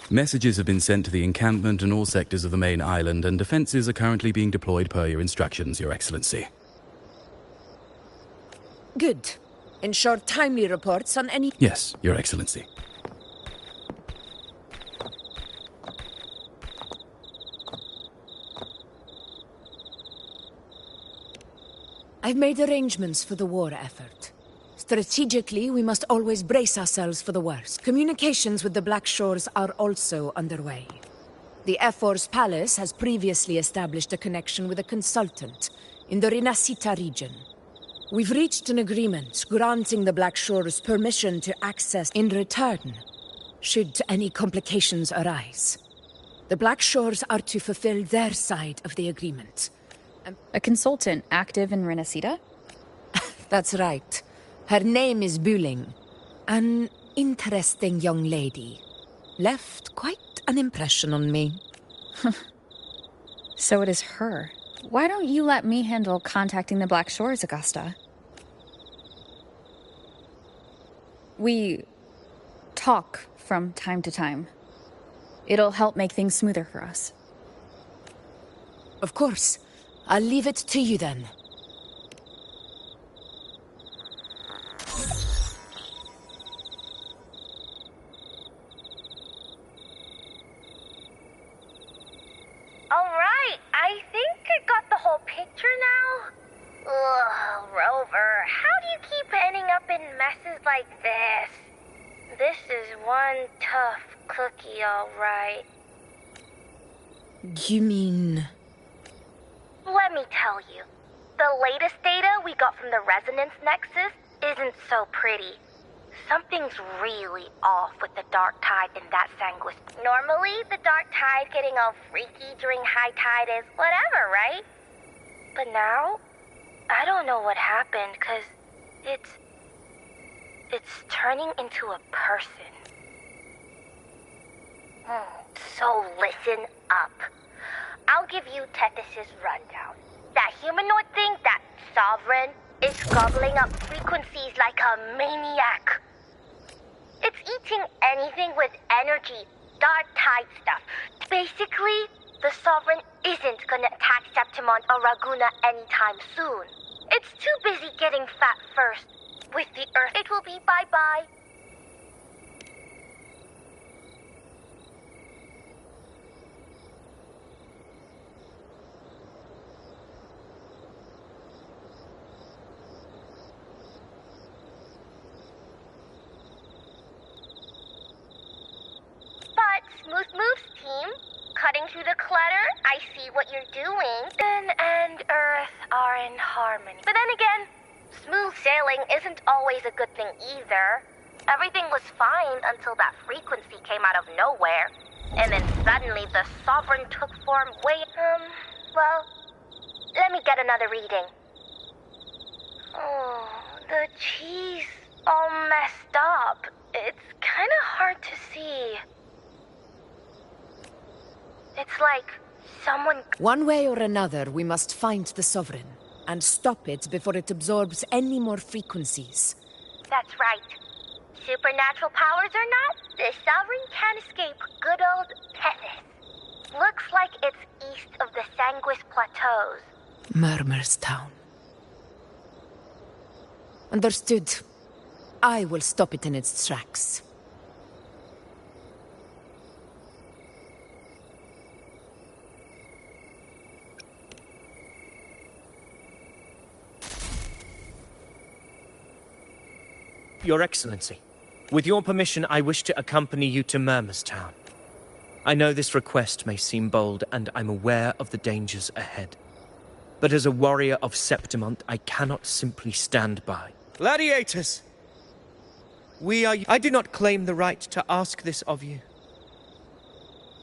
Speaker 6: Messages have been sent to the encampment and all sectors of the main island, and defenses are currently being deployed per your instructions, Your Excellency.
Speaker 5: Good. Ensure timely reports on any...
Speaker 6: Yes, Your Excellency.
Speaker 5: I've made arrangements for the war effort. Strategically, we must always brace ourselves for the worst. Communications with the Black Shores are also underway. The Air Force Palace has previously established a connection with a consultant in the Rinascita region. We've reached an agreement granting the Black Shores permission to access in return, should any complications arise. The Black Shores are to fulfill their side of the agreement.
Speaker 2: A consultant active in Rinascita?
Speaker 5: That's right. Her name is Buling. An interesting young lady. Left quite an impression on me.
Speaker 2: So it is her. Why don't you let me handle contacting the Black Shores, Augusta? We talk from time to time. It'll help make things smoother for us.
Speaker 5: Of course. I'll leave it to you then.
Speaker 15: Alright, I think I got the whole picture now. Ugh, Rover, how do you keep ending up in messes like this? This is one tough cookie, alright.
Speaker 5: You mean...
Speaker 15: Let me tell you, the latest data we got from the Resonance Nexus isn't so pretty. Something's really off with the Dark Tide in that Sanguis. Normally, the Dark Tide getting all freaky during high tide is whatever, right? But now, I don't know what happened, 'cause it's turning into a person. So listen up. I'll give you Tethys' rundown. That humanoid thing, that Sovereign, is gobbling up frequencies like a maniac. It's eating anything with energy, Dark Tide stuff. Basically, the Sovereign isn't gonna attack Septimon or Raguna anytime soon. It's too busy getting fat first. With the Earth, it will be bye-bye. Smooth Moves team, cutting through the clutter, I see what you're doing. Sun and Earth are in harmony. But then again, smooth sailing isn't always a good thing either. Everything was fine until that frequency came out of nowhere. And then suddenly the Sovereign took form well, let me get another reading. Oh, the cheese all messed up. It's kind of hard to see. It's like someone...
Speaker 5: One way or another, we must find the Sovereign and stop it before it absorbs any more frequencies.
Speaker 15: That's right. Supernatural powers or not, the Sovereign can't escape good old Tethys. Looks like it's east of the Sanguis Plateaus.
Speaker 5: Murmur's Town. Understood. I will stop it in its tracks.
Speaker 4: Your Excellency, with your permission, I wish to accompany you to Murmur's Town. I know this request may seem bold, and I'm aware of the dangers ahead. But as a warrior of Septimont, I cannot simply stand by. Gladiators! I do not claim the right to ask this of you.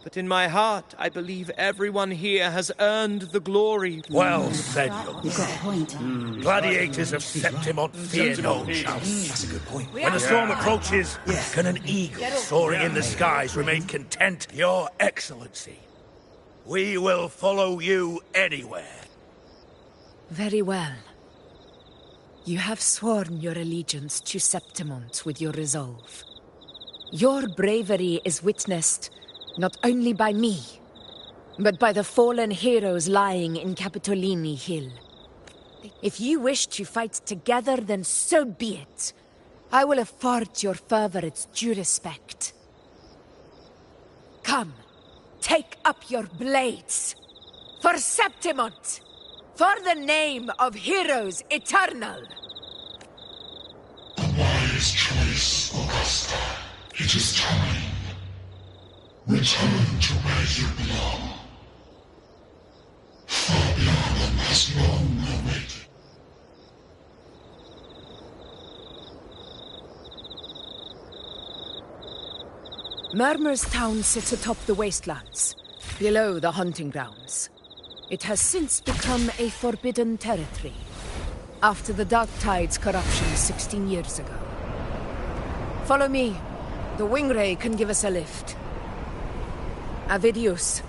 Speaker 4: But in my heart, I believe everyone here has earned the glory.
Speaker 10: Well said, young
Speaker 8: You've got a point.
Speaker 10: Gladiators of Septimont fear no chance. That's a good point. When the storm approaches, can an eagle soaring in the skies remain content? Your Excellency, we will follow you anywhere.
Speaker 5: Very well. You have sworn your allegiance to Septimont with your resolve. Your bravery is witnessed
Speaker 14: Not only by me, but by the fallen heroes lying in Capitolini Hill. If you wish to fight together, then so be it. I will afford your fervor its due respect. Come, take up your blades. For Septimont! For the name of Heroes Eternal!
Speaker 12: A wise choice, Augusta. It is time. Return to where you belong. Fabianum has long awaited.
Speaker 14: Murmur's town sits atop the wastelands, below the hunting grounds. It has since become a forbidden territory, after the Dark Tide's corruption 16 years ago. Follow me. The Wingray can give us a lift. Avidius,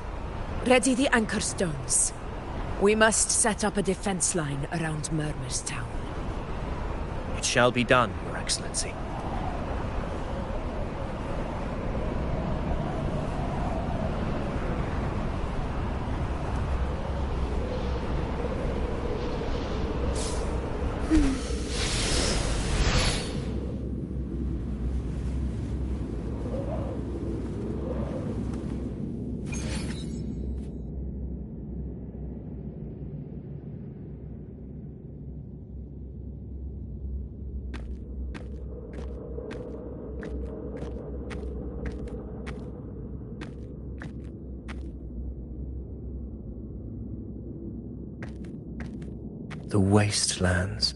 Speaker 14: ready the anchor stones. We must set up a defense line around Murmur's town.
Speaker 4: It shall be done, Your Excellency. The wastelands.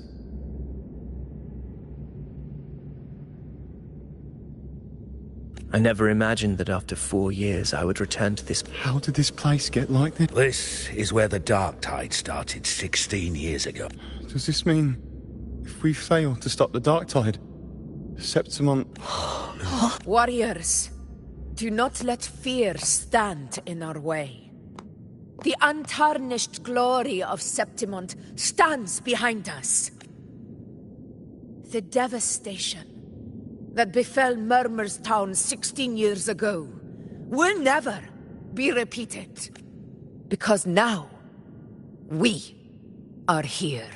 Speaker 4: I never imagined that after 4 years I would return to this.
Speaker 9: How did this place get like this?
Speaker 10: This is where the Dark Tide started 16 years ago.
Speaker 9: Does this mean if we fail to stop the Dark Tide, Septimont...
Speaker 14: Warriors, do not let fear stand in our way. The untarnished glory of Septimont stands behind us. The devastation that befell Murmur's town 16 years ago will never be repeated. Because now, we are here.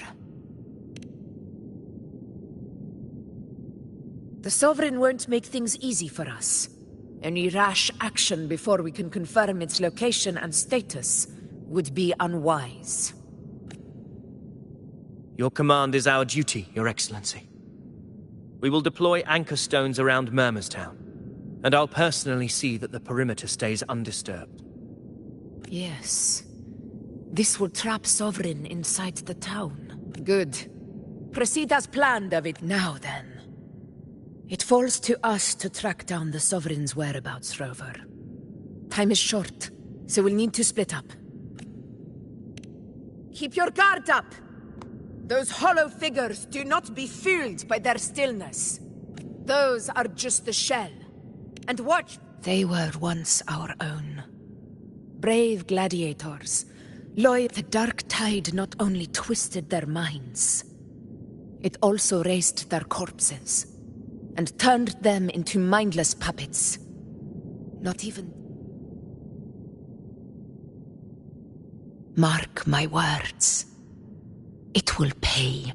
Speaker 14: The Sovereign won't make things easy for us. Any rash action before we can confirm its location and status would be unwise.
Speaker 4: Your command is our duty, Your Excellency. We will deploy anchor stones around Murmur's town, and I'll personally see that the perimeter stays undisturbed.
Speaker 14: Yes. This will trap Sovereign inside the town. Good. Proceed as planned, David. Now then. It falls to us to track down the Sovereign's whereabouts, Rover. Time is short, so we'll need to split up. Keep your guard up! Those hollow figures do not be fooled by their stillness. Those are just the shell. And watch! They were once our own. Brave gladiators. Loyal. The Dark Tide not only twisted their minds, it also raised their corpses and turned them into mindless puppets. Not even... Mark my words. It will pay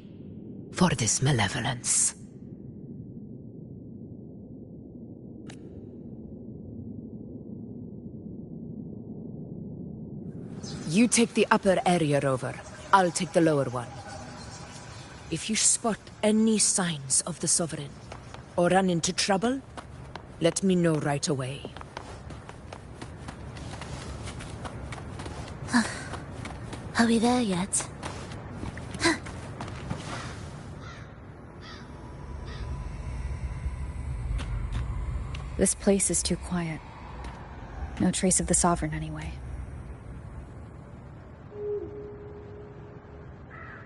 Speaker 14: for this malevolence. You take the upper area, Rover. I'll take the lower one. If you spot any signs of the Sovereign, or run into trouble, let me know right away.
Speaker 13: Are we there yet?
Speaker 2: This place is too quiet. No trace of the Sovereign anyway.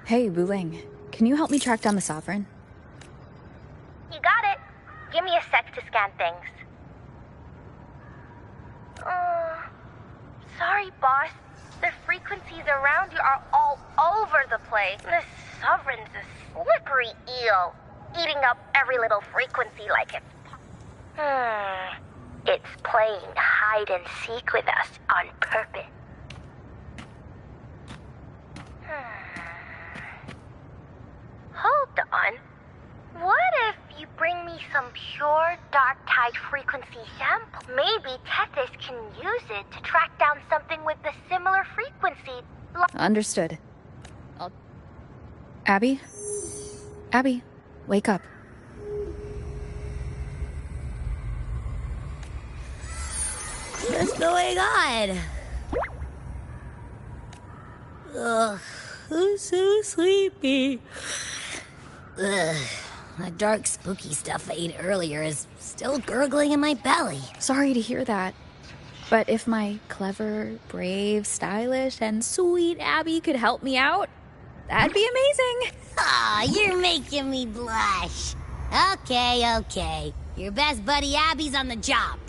Speaker 2: Hey, Wuling. Can you help me track down the Sovereign?
Speaker 15: You got it. Give me a sec to scan things. Sorry, boss. The frequencies around you are all over the place. The Sovereign's a slippery eel, eating up every little frequency like it's... It's playing hide hide and seek with us on purpose. Hold on. What if you bring me some pure dark tide frequency sample? Maybe Tethys can use it to track down something with the similar frequency.
Speaker 2: Understood. Abby? Abby, wake up.
Speaker 13: What's going on? Ugh, I'm so sleepy. Ugh, that dark, spooky stuff I ate earlier is still gurgling in my belly.
Speaker 2: Sorry to hear that. But if my clever, brave, stylish, and sweet Abby could help me out, that'd be amazing.
Speaker 13: Aw, you're making me blush. Okay. Your best buddy Abby's on the job.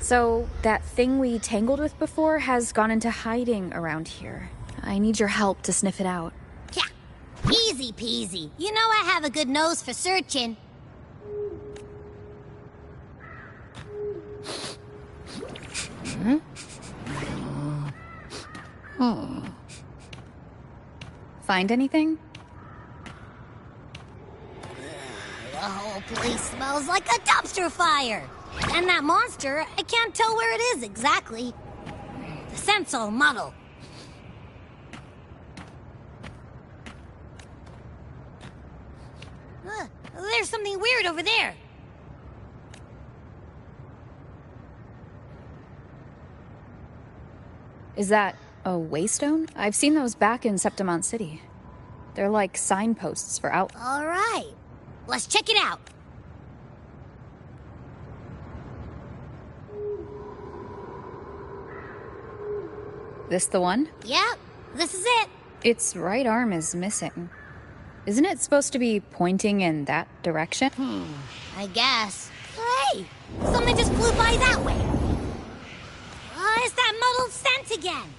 Speaker 2: So, that thing we tangled with before has gone into hiding around here. I need your help to sniff it out.
Speaker 13: Yeah, easy peasy. You know I have a good nose for searching.
Speaker 2: Find anything?
Speaker 13: The whole place smells like a dumpster fire. And that monster, I can't tell where it is exactly. The scent's all muddled. There's something weird over there.
Speaker 2: Is that a waystone? I've seen those back in Septimont City. They're like signposts for out.
Speaker 13: All right, let's check it out.
Speaker 2: This the one?
Speaker 13: Yep, this is it.
Speaker 2: Its right arm is missing. Isn't it supposed to be pointing in that direction?
Speaker 13: I guess. Hey, something just flew by that way. It's that muddled scent again.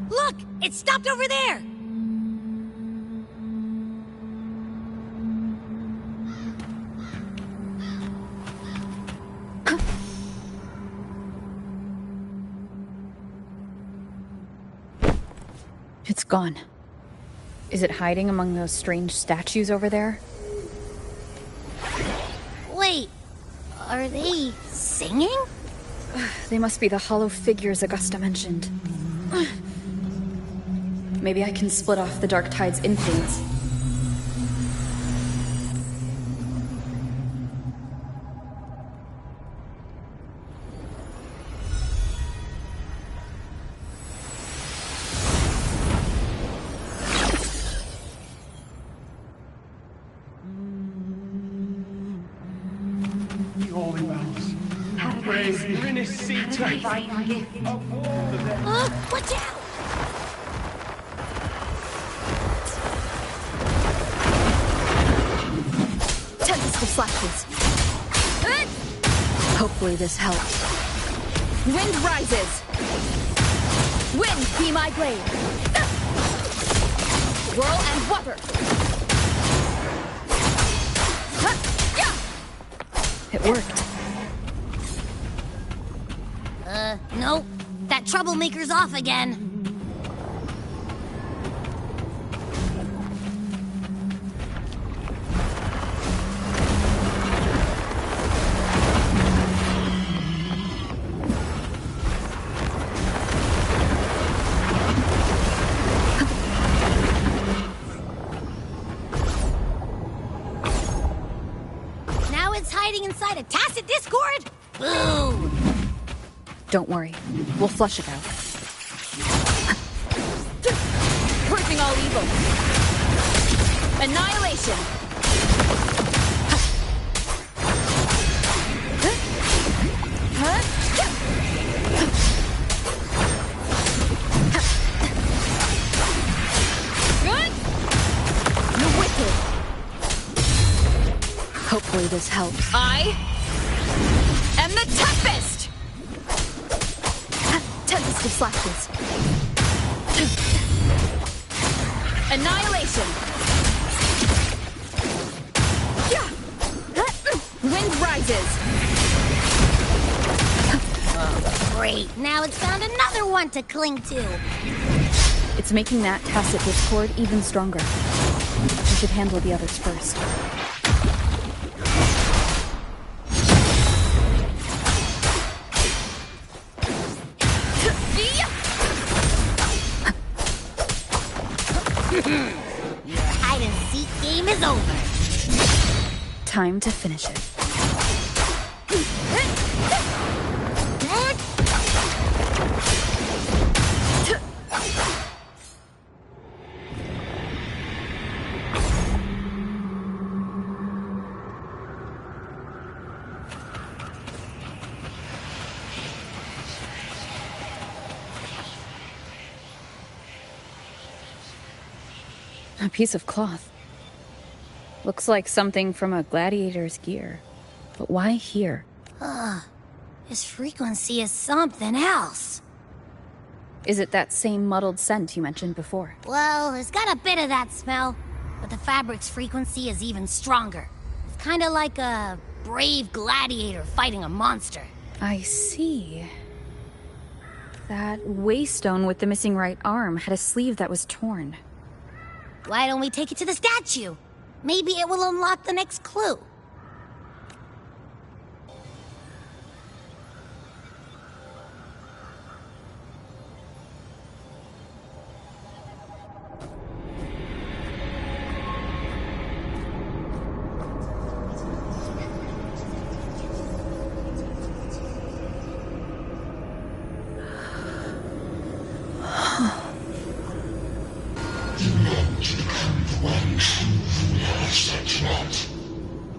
Speaker 13: Look, it stopped over there.
Speaker 2: It's gone. Is it hiding among those strange statues over there?
Speaker 13: Wait, are they singing?
Speaker 2: They must be the hollow figures Augusta mentioned. Maybe I can split off the Dark Tide's influence.
Speaker 13: Watch out!
Speaker 2: Tempest of flashes. Hopefully this helps. Wind rises. Wind be my blade. Whirl and water. It worked.
Speaker 13: Nope. That troublemaker's off again. Now it's hiding inside a tacit discord? Boo!
Speaker 2: Don't worry. We'll flush it out.
Speaker 14: Purging all evil. Annihilation. Good?
Speaker 2: You're wicked. Hopefully this helps.
Speaker 14: I am the Tempest!
Speaker 2: Tempest of flashes. Annihilation! Wind rises!
Speaker 13: Oh, great. Now it's found another one to cling to.
Speaker 2: It's making that tacit discord even stronger. We should handle the others first.
Speaker 13: Your hide-and-seek game is over.
Speaker 2: Time to finish it. A piece of cloth. Looks like something from a gladiator's gear. But why here?
Speaker 13: This frequency is something else.
Speaker 2: Is it that same muddled scent you mentioned before?
Speaker 13: Well, it's got a bit of that smell, but the fabric's frequency is even stronger. It's kind of like a brave gladiator fighting a monster.
Speaker 2: I see. That waystone with the missing right arm had a sleeve that was torn.
Speaker 13: Why don't we take it to the statue? Maybe it will unlock the next clue.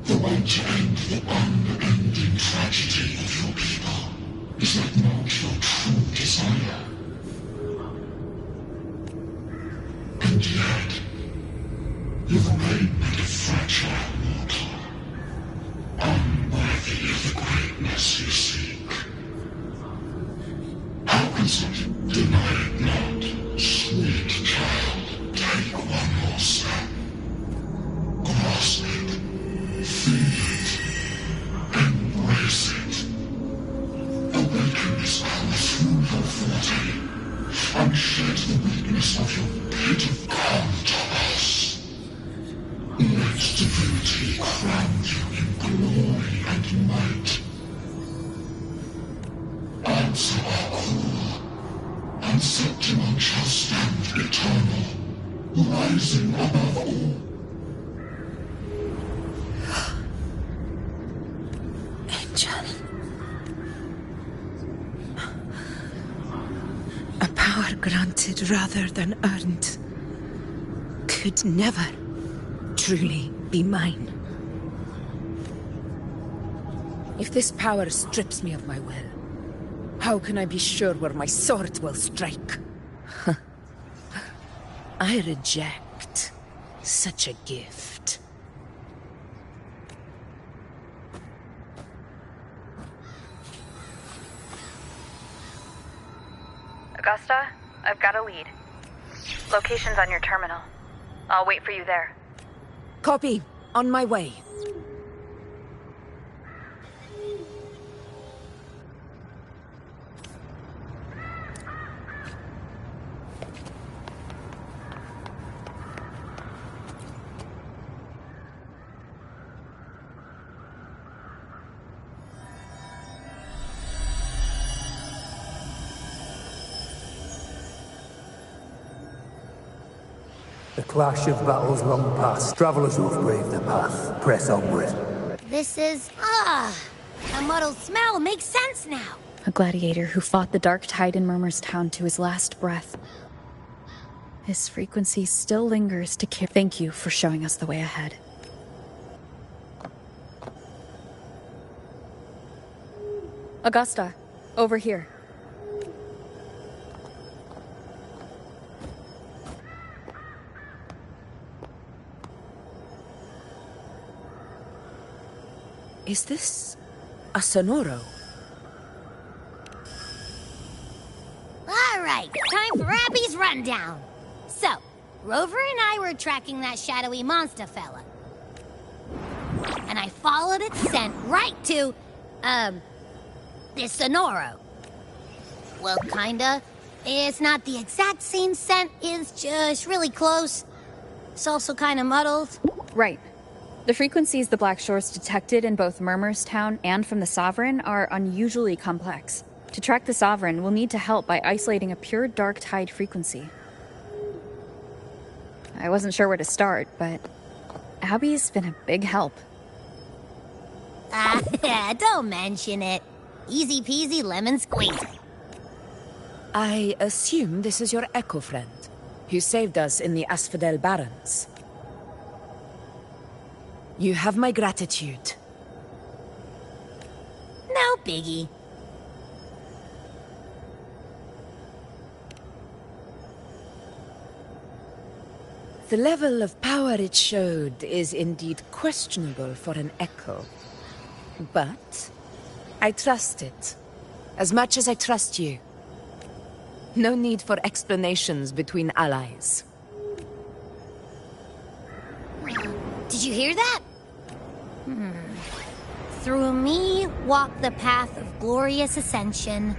Speaker 12: The one to end the unending tragedy of your people. Is that not your true desire? And yet, you remain but a fragile mortal, unworthy of the greatness you seek. How can such deny it not, sweet child? Take one more step. Grasp it. Feel it. Embrace it. Awaken this power through your forte, and shed the weakness of your pit of counterpulse. Let divinity crown you in glory and might. Answer our call, and Septimon shall stand eternal, rising above all.
Speaker 11: A power granted rather than earned could never truly be mine.
Speaker 5: If this power strips me of my will, how can I be sure where my sword will strike? I reject such a gift.
Speaker 2: Augusta, I've got a lead. Location's on your terminal. I'll wait for you there.
Speaker 5: Copy. On my way.
Speaker 16: The clash of battles long past. Travelers who have braved the path, press onward.
Speaker 13: This is... a muddled smell makes sense now.
Speaker 2: A gladiator who fought the dark tide in Murmur's town to his last breath. His frequency still lingers to care. Thank you for showing us the way ahead. Augusta, over here.
Speaker 5: Is this a Sonoro?
Speaker 13: All right, time for Abby's rundown. So, Rover and I were tracking that shadowy monster fella. And I followed its scent right to, this Sonoro. Well, kinda. It's not the exact same scent, it's just really close. It's also kinda muddled.
Speaker 2: Right. The frequencies the Black Shores detected in both Murmurstown and from the Sovereign are unusually complex. To track the Sovereign, we'll need to help by isolating a pure Dark Tide frequency. I wasn't sure where to start, but Abby's been a big help.
Speaker 13: Don't mention it. Easy peasy lemon squeezy.
Speaker 5: I assume this is your Echo friend, who saved us in the Asphodel Barrens. You have my gratitude.
Speaker 13: No biggie.
Speaker 5: The level of power it showed is indeed questionable for an Echo. But I trust it, as much as I trust you. No need for explanations between allies.
Speaker 13: Did you hear that? Through me walk the path of glorious ascension.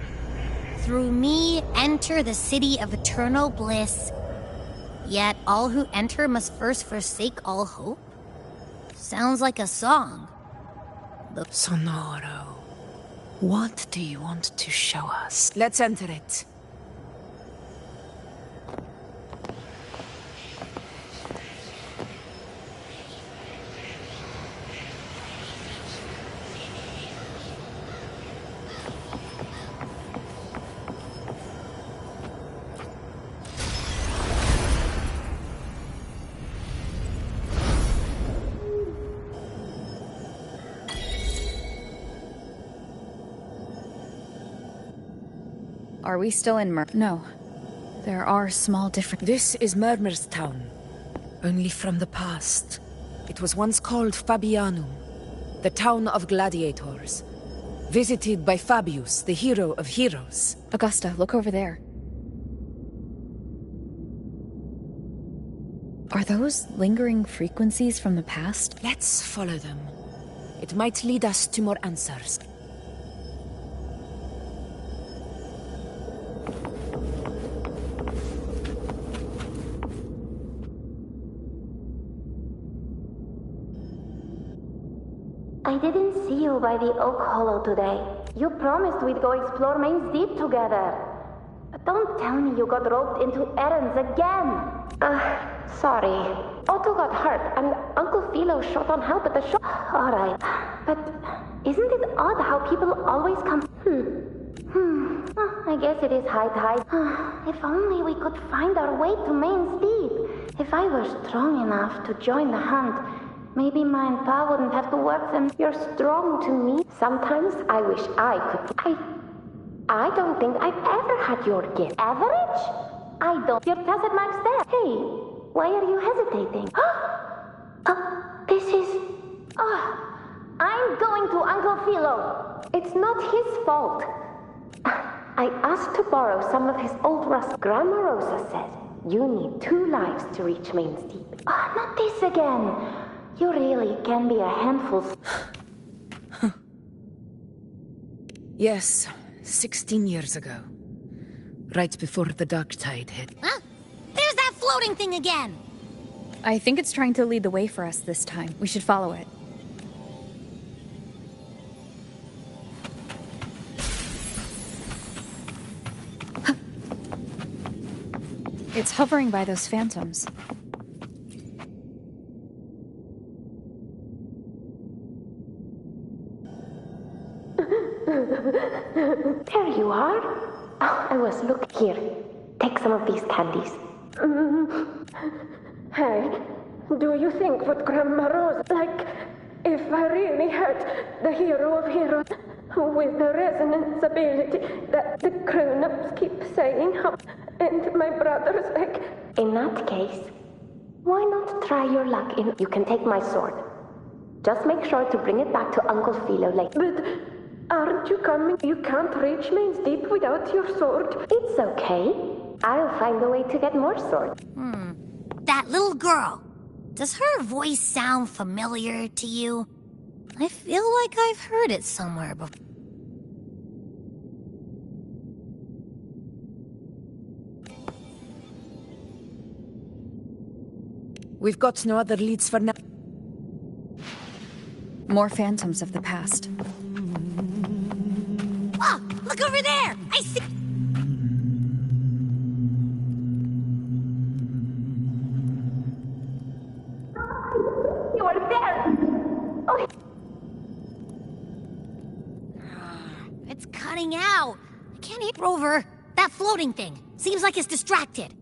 Speaker 13: Through me enter the city of eternal bliss. Yet all who enter must first forsake all hope? Sounds like a song.
Speaker 5: Sonoro, what do you want to show us? Let's enter it.
Speaker 2: Are we still in No. There are small differences.
Speaker 5: This is Murmurstown, only from the past. It was once called Fabianum, the town of gladiators, visited by Fabius, the hero of heroes.
Speaker 2: Augusta, look over there. Are those lingering frequencies from the past?
Speaker 5: Let's follow them. It might lead us to more answers.
Speaker 15: I didn't see you by the Oak Hollow today. You promised we'd go explore Main's Deep together. Don't tell me you got roped into errands again. Sorry. Otto got hurt, and Uncle Philo shot on help at the shop. Alright. But isn't it odd how people always come... I guess it is high tide. If only we could find our way to Main's Deep. If I were strong enough to join the hunt, maybe my and Pa wouldn't have to work them. You're strong to me. Sometimes I wish I could. I don't think I've ever had your gift. Average? I don't. Your tacit marks there. Hey, why are you hesitating? This is... I'm going to Uncle Philo. It's not his fault. I asked to borrow some of his old rust. Grandma Rosa said you need 2 lives to reach Main's Deep. Not this again. You really can be a handful.
Speaker 5: Yes, 16 years ago. Right before the Dark Tide hit.
Speaker 13: Huh? There's that floating thing again!
Speaker 2: I think it's trying to lead the way for us this time. We should follow it. It's hovering by those phantoms.
Speaker 15: There you are. I was looking here. Take some of these candies.
Speaker 17: Hey, do you think what Grandma Rose... Like, if I really had the hero of heroes with the resonance ability that the grown-ups keep saying, and my brother's like...
Speaker 15: In that case, why not try your luck in... You can take my sword. Just make sure to bring it back to Uncle Philo later.
Speaker 17: Aren't you coming? You can't reach Main's Deep without your sword.
Speaker 15: It's okay. I'll find a way to get more swords.
Speaker 13: That little girl. Does her voice sound familiar to you? I feel like I've heard it somewhere before.
Speaker 5: We've got no other leads for now.
Speaker 2: More phantoms of the past.
Speaker 13: Oh, look over there! I see.
Speaker 17: You are there! Oh.
Speaker 13: It's cutting out. I can't hit Rover. That floating thing. Seems like it's distracted.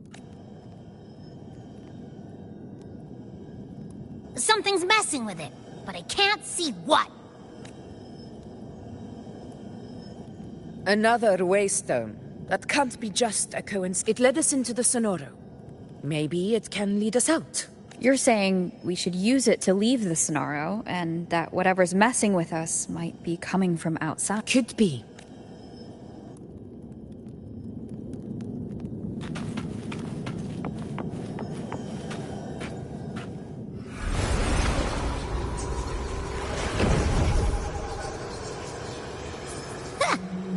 Speaker 13: Something's messing with it, but I can't see what.
Speaker 5: Another waystone. That can't be just a coincidence. It led us into the Sonoro. Maybe it can lead us out.
Speaker 2: You're saying we should use it to leave the Sonoro, and that whatever's messing with us might be coming from outside?
Speaker 5: Could be.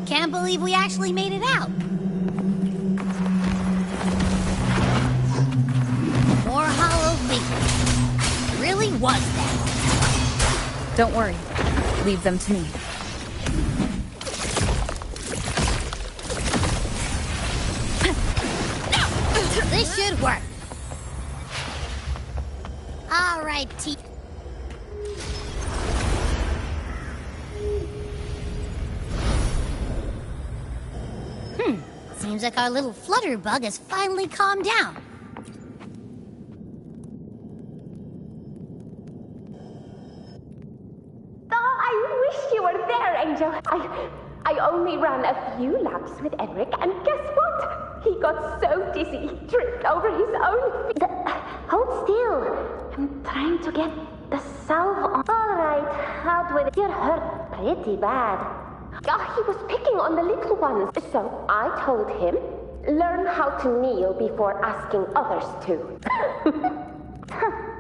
Speaker 13: Can't believe we actually made it out. More hollow leaf. Really was that.
Speaker 2: Don't worry. Leave them to me.
Speaker 13: This should work. All right, T. Seems like our little flutterbug has finally calmed down.
Speaker 17: Oh, I wish you were there, Angel. I only ran a few laps with Enric, and guess what? He got so dizzy, he tripped over his own feet.
Speaker 15: Hold still. I'm trying to get the salve on. All right, out with it. You're hurt pretty bad.
Speaker 17: He was picking on the little ones. So I told him, learn how to kneel before asking others to.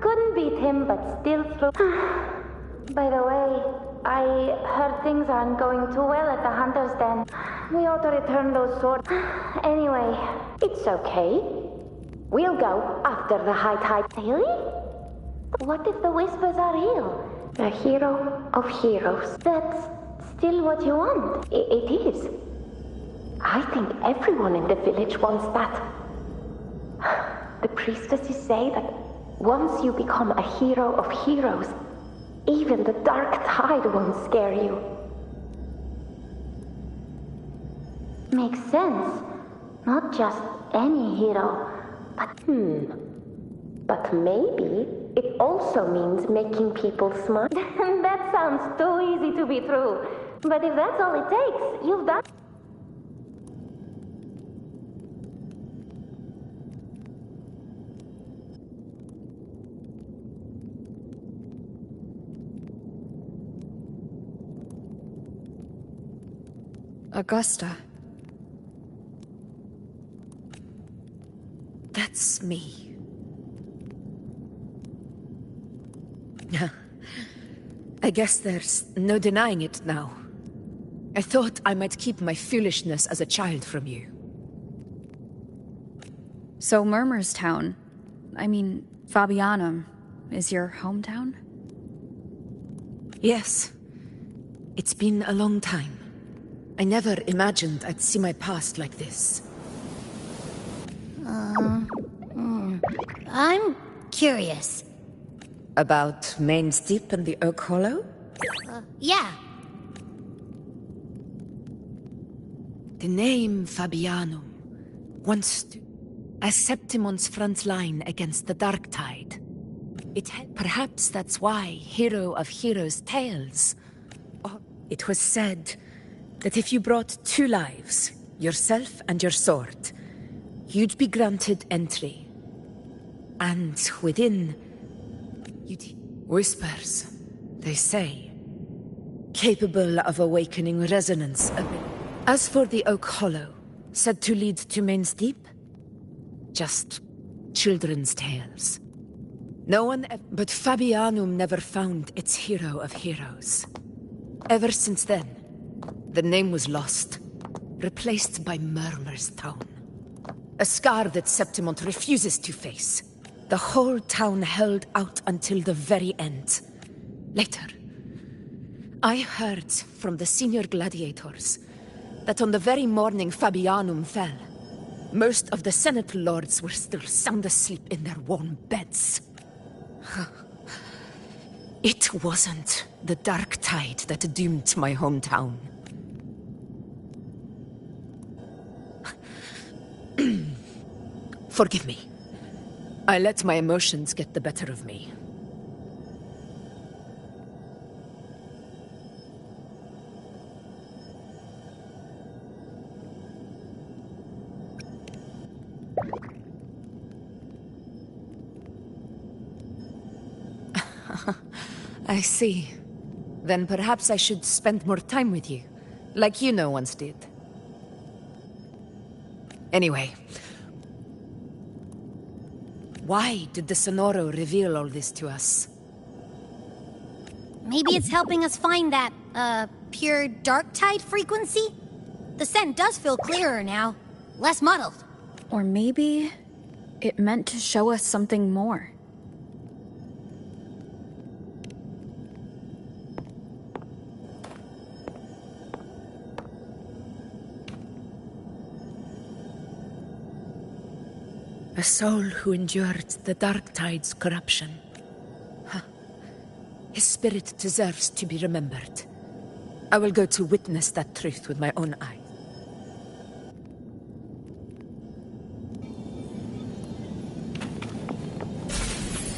Speaker 15: Couldn't beat him, but still through. By the way, I heard things aren't going too well at the Hunter's Den. We ought to return those swords. Anyway,
Speaker 17: it's okay. We'll go after the high tide.
Speaker 15: Really? What if the whispers are real?
Speaker 17: A hero of heroes.
Speaker 15: That's still what you want?
Speaker 17: It is. I think everyone in the village wants that. The priestesses say that once you become a hero of heroes, even the dark tide won't scare you.
Speaker 15: Makes sense. Not just any hero, but...
Speaker 17: But maybe it also means making people smile.
Speaker 15: That sounds too easy to be true. But if that's all it takes, you've done...
Speaker 2: Augusta.
Speaker 5: That's me. I guess there's no denying it now. I thought I might keep my foolishness as a child from you.
Speaker 2: So Murmur's town, I mean, Fabianum, is your hometown?
Speaker 5: Yes. It's been a long time. I never imagined I'd see my past like this.
Speaker 13: I'm curious.
Speaker 5: About Main's Deep and the Oak Hollow?
Speaker 13: Yeah.
Speaker 5: The name Fabianum once stood as Septimon's front line against the Dark Tide. Perhaps that's why Hero of Heroes' tales. It was said that if you brought 2 lives, yourself and your sword, you'd be granted entry. And within... Whispers, they say. capable of awakening resonance. As for the Oak Hollow, said to lead to Main's Deep, just children's tales. No one but Fabianum never found its hero of heroes. Ever since then, the name was lost, replaced by Murmur's Town. A scar that Septimont refuses to face. The whole town held out until the very end. Later, I heard from the senior gladiators that on the very morning Fabianum fell, most of the Senate lords were still sound asleep in their warm beds. It wasn't the dark tide that doomed my hometown. Forgive me. I let my emotions get the better of me. I see. Then perhaps I should spend more time with you, like Yuno once did. Anyway, why did the Sonoro reveal all this to us?
Speaker 13: Maybe it's helping us find that, pure dark tide frequency? The scent does feel clearer now, less muddled.
Speaker 2: Or maybe it meant to show us something more.
Speaker 5: A soul who endured the Dark Tide's corruption. His spirit deserves to be remembered. I will go to witness that truth with my own eyes.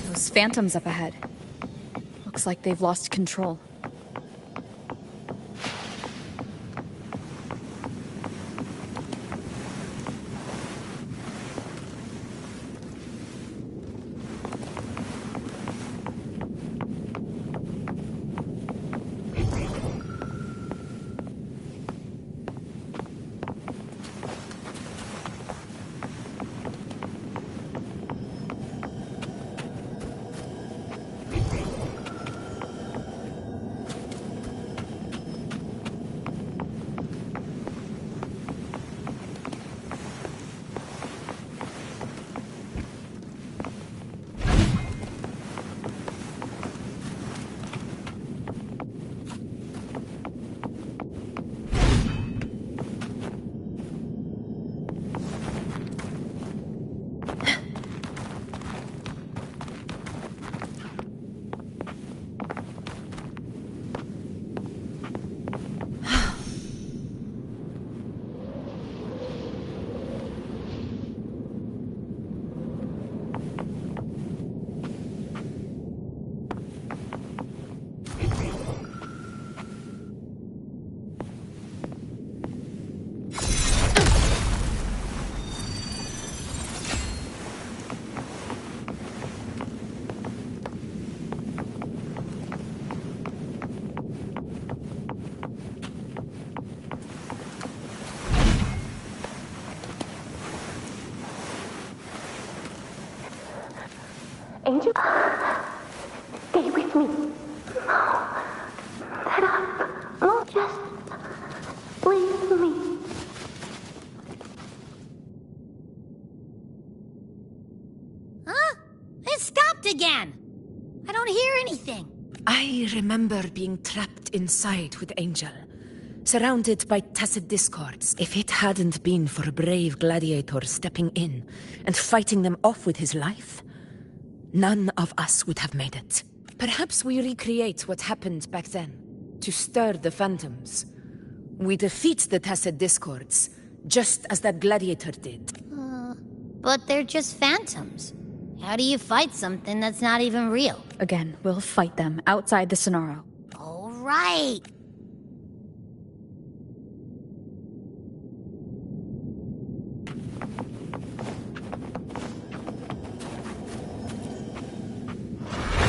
Speaker 2: Those phantoms up ahead. Looks like they've lost control.
Speaker 17: Angel, stay with me. No, get up. No, just leave me.
Speaker 13: Huh? It stopped again. I don't hear anything.
Speaker 5: I remember being trapped inside with Angel, surrounded by tacit discords. If it hadn't been for a brave gladiator stepping in and fighting them off with his life, none of us would have made it. Perhaps we recreate what happened back then, to stir the phantoms. We defeat the tacit discords, just as that gladiator did.
Speaker 13: But they're just phantoms. How do you fight something that's not even real?
Speaker 2: Again, we'll fight them outside the Sonoro.
Speaker 13: All right.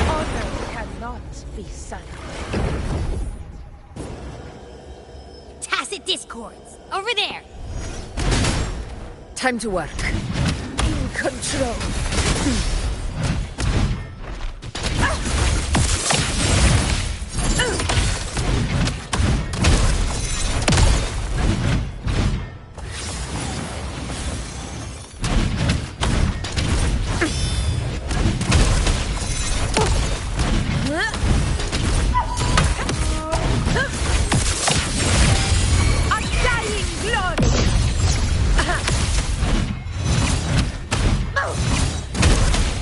Speaker 14: Honor cannot be silent.
Speaker 13: Tacet discords. Over there.
Speaker 5: Time to work. In control.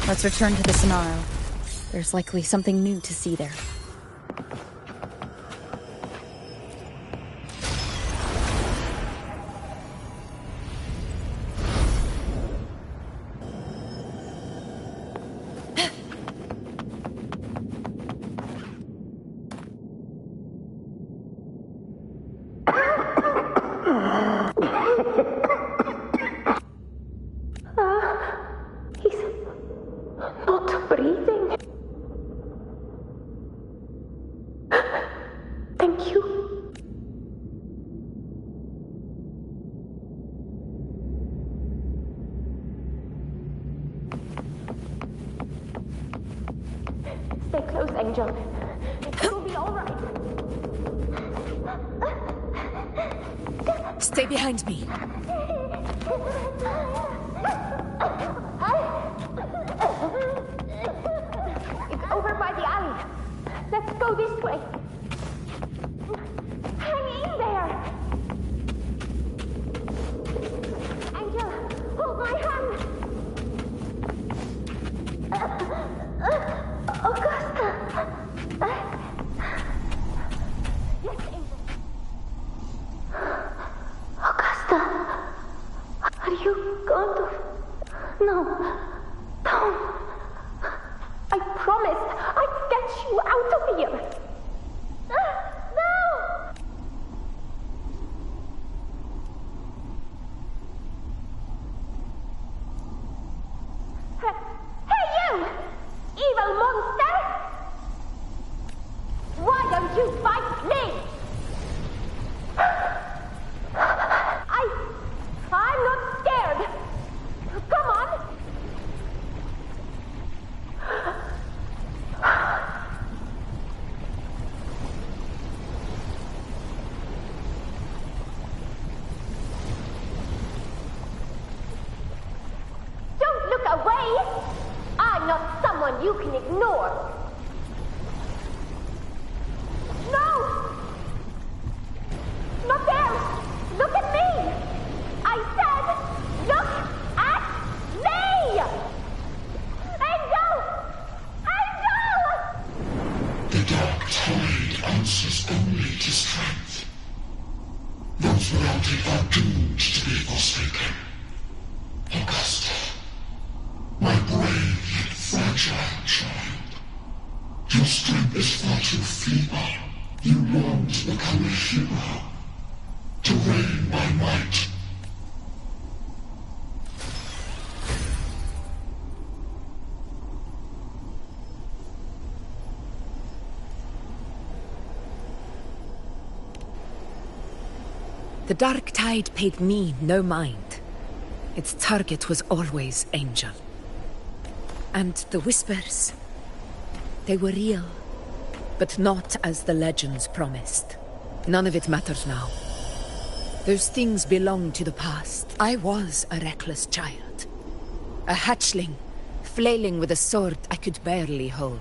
Speaker 2: Let's return to the Sonaro. There's likely something new to see there.
Speaker 17: Stay close, Angel. It will be all right.
Speaker 5: Stay behind me.
Speaker 17: It's over by the alley. Let's go this way. Hang in there. Angel, hold my hand. Augusta! Yes, Angel. Augusta! Are you going to... No. Don't. I promised I'd get you out of here. No! Hey, you! Evil monster! Why don't you fight me? I'm not scared. Come on. Don't look away. I'm not someone you can ignore. No! Not there! Look at me! I said, look at me! Angel! Angel!
Speaker 12: The dark tide answers only to strength. Those without it are doomed to be forsaken. Augusta, my brave yet fragile child. Your strength is far too feeble. You long to become a hero, to reign by might.
Speaker 5: The Dark Tide paid me no mind. Its target was always Angel. And the whispers, they were real, but not as the legends promised. None of it matters now. Those things belong to the past. I was a reckless child. A hatchling, flailing with a sword I could barely hold.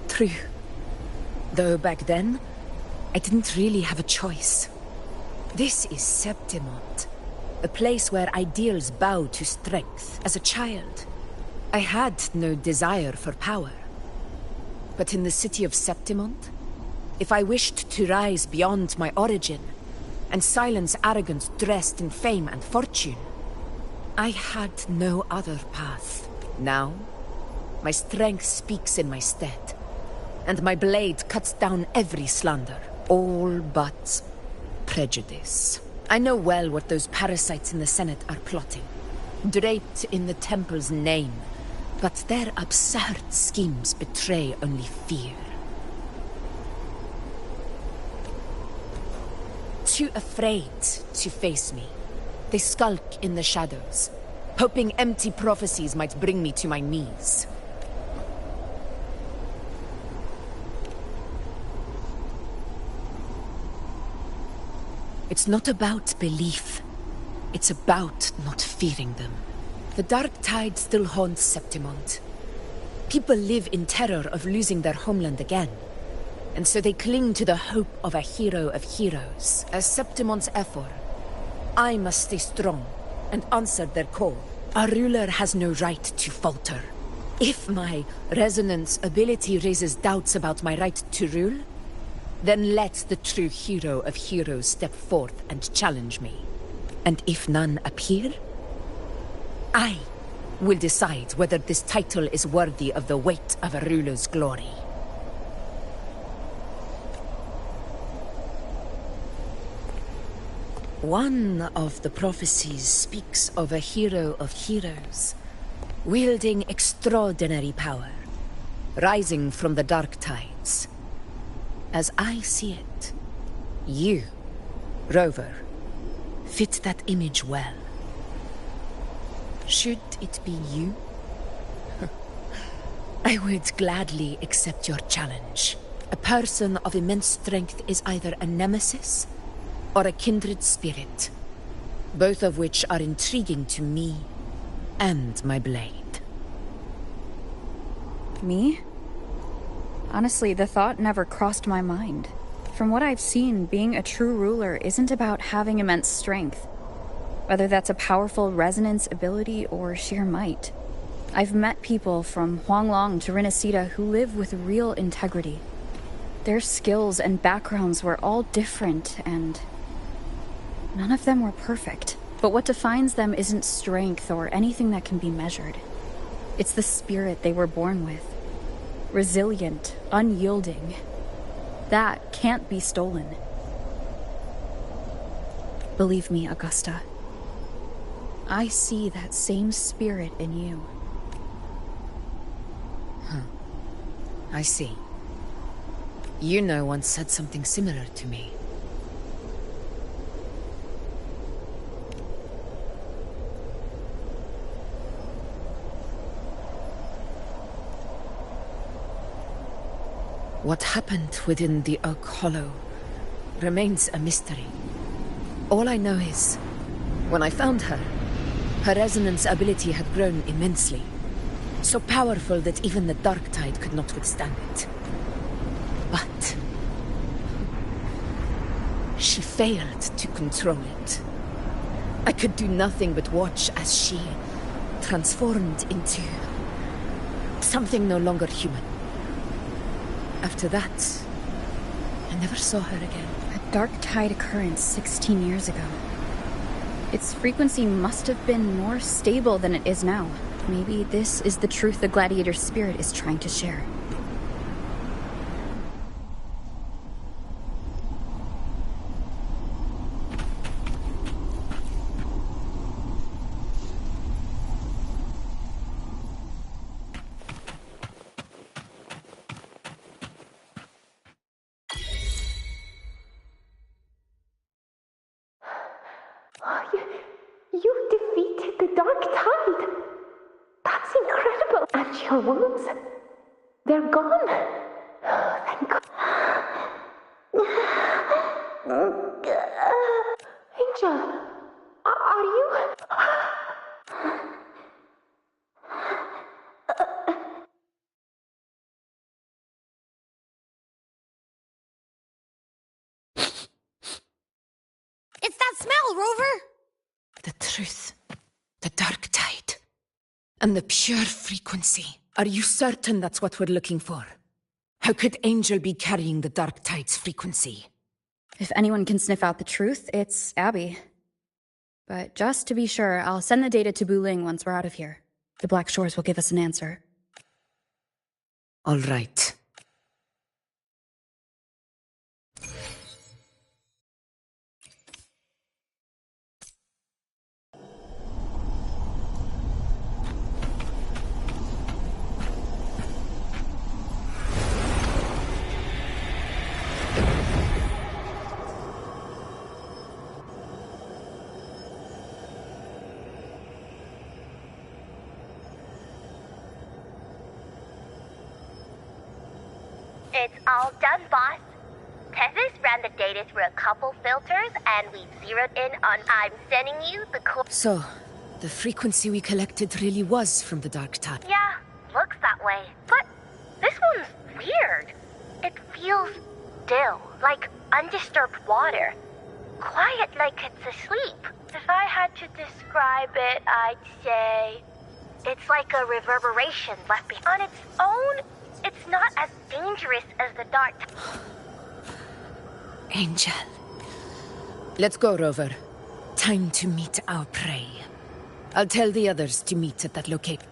Speaker 5: True. Though back then, I didn't really have a choice. This is Septimont, a place where ideals bow to strength. As a child, I had no desire for power. But in the city of Septimont, if I wished to rise beyond my origin and silence arrogance dressed in fame and fortune, I had no other path. Now, my strength speaks in my stead, and my blade cuts down every slander, all but prejudice. I know well what those parasites in the Senate are plotting. draped in the temple's name, but their absurd schemes betray only fear. Too afraid to face me, they skulk in the shadows, hoping empty prophecies might bring me to my knees. It's not about belief. It's about not fearing them. The dark tide still haunts Septimont. People live in terror of losing their homeland again. And so they cling to the hope of a hero of heroes. As Septimont's Ephor, I must stay strong and answer their call. A ruler has no right to falter. If my resonance ability raises doubts about my right to rule, then let the true hero of heroes step forth and challenge me. And if none appear, I will decide whether this title is worthy of the weight of a ruler's glory. One of the prophecies speaks of a hero of heroes, wielding extraordinary power, rising from the dark tides. As I see it, you, Rover, fit that image well. Should it be you? I would gladly accept your challenge. A person of immense strength is either a nemesis or a kindred spirit, both of which are intriguing to me and my blade.
Speaker 2: Me? Honestly, the thought never crossed my mind. From what I've seen, being a true ruler isn't about having immense strength, whether that's a powerful resonance ability or sheer might. I've met people from Huanglong to Renacida who live with real integrity. Their skills and backgrounds were all different, and none of them were perfect. But what defines them isn't strength or anything that can be measured. It's the spirit they were born with. Resilient, unyielding. That can't be stolen. Believe me, Augusta. I see that same spirit in you.
Speaker 5: I see. Yuna once said something similar to me. What happened within the Oak Hollow remains a mystery. All I know is, when I found her, her resonance ability had grown immensely. So powerful that even the Dark Tide could not withstand it. But she failed to control it. I could do nothing but watch as she transformed into something no longer human. After that, I never saw her again.
Speaker 2: A Dark Tide occurrence 16 years ago. Its frequency must have been more stable than it is now. Maybe this is the truth the gladiator spirit is trying to share.
Speaker 17: You defeated the Dark Tide! That's incredible! And your wounds? They're gone! Oh, thank God. Angel, are you...
Speaker 13: It's that smell, Rover!
Speaker 5: The truth, the Dark Tide, and the pure frequency. Are you certain that's what we're looking for? How could Angel be carrying the Dark Tide's frequency?
Speaker 2: If anyone can sniff out the truth, it's Abby. But just to be sure, I'll send the data to Buling once we're out of here. The Black Shores will give us an answer.
Speaker 5: All right.
Speaker 15: It's all done, boss. Tethys ran the data through a couple filters, and we zeroed in on I'm sending you the
Speaker 5: So, the frequency we collected really was from the Dark Tide.
Speaker 15: Yeah, looks that way. But this one's weird. It feels still, like undisturbed water. Quiet like it's asleep. If I had to describe it, I'd say it's like a reverberation left behind. On its own, it's not as dangerous as the Dark
Speaker 5: Angel. Let's go, Rover. Time to meet our prey. I'll tell the others to meet at that location.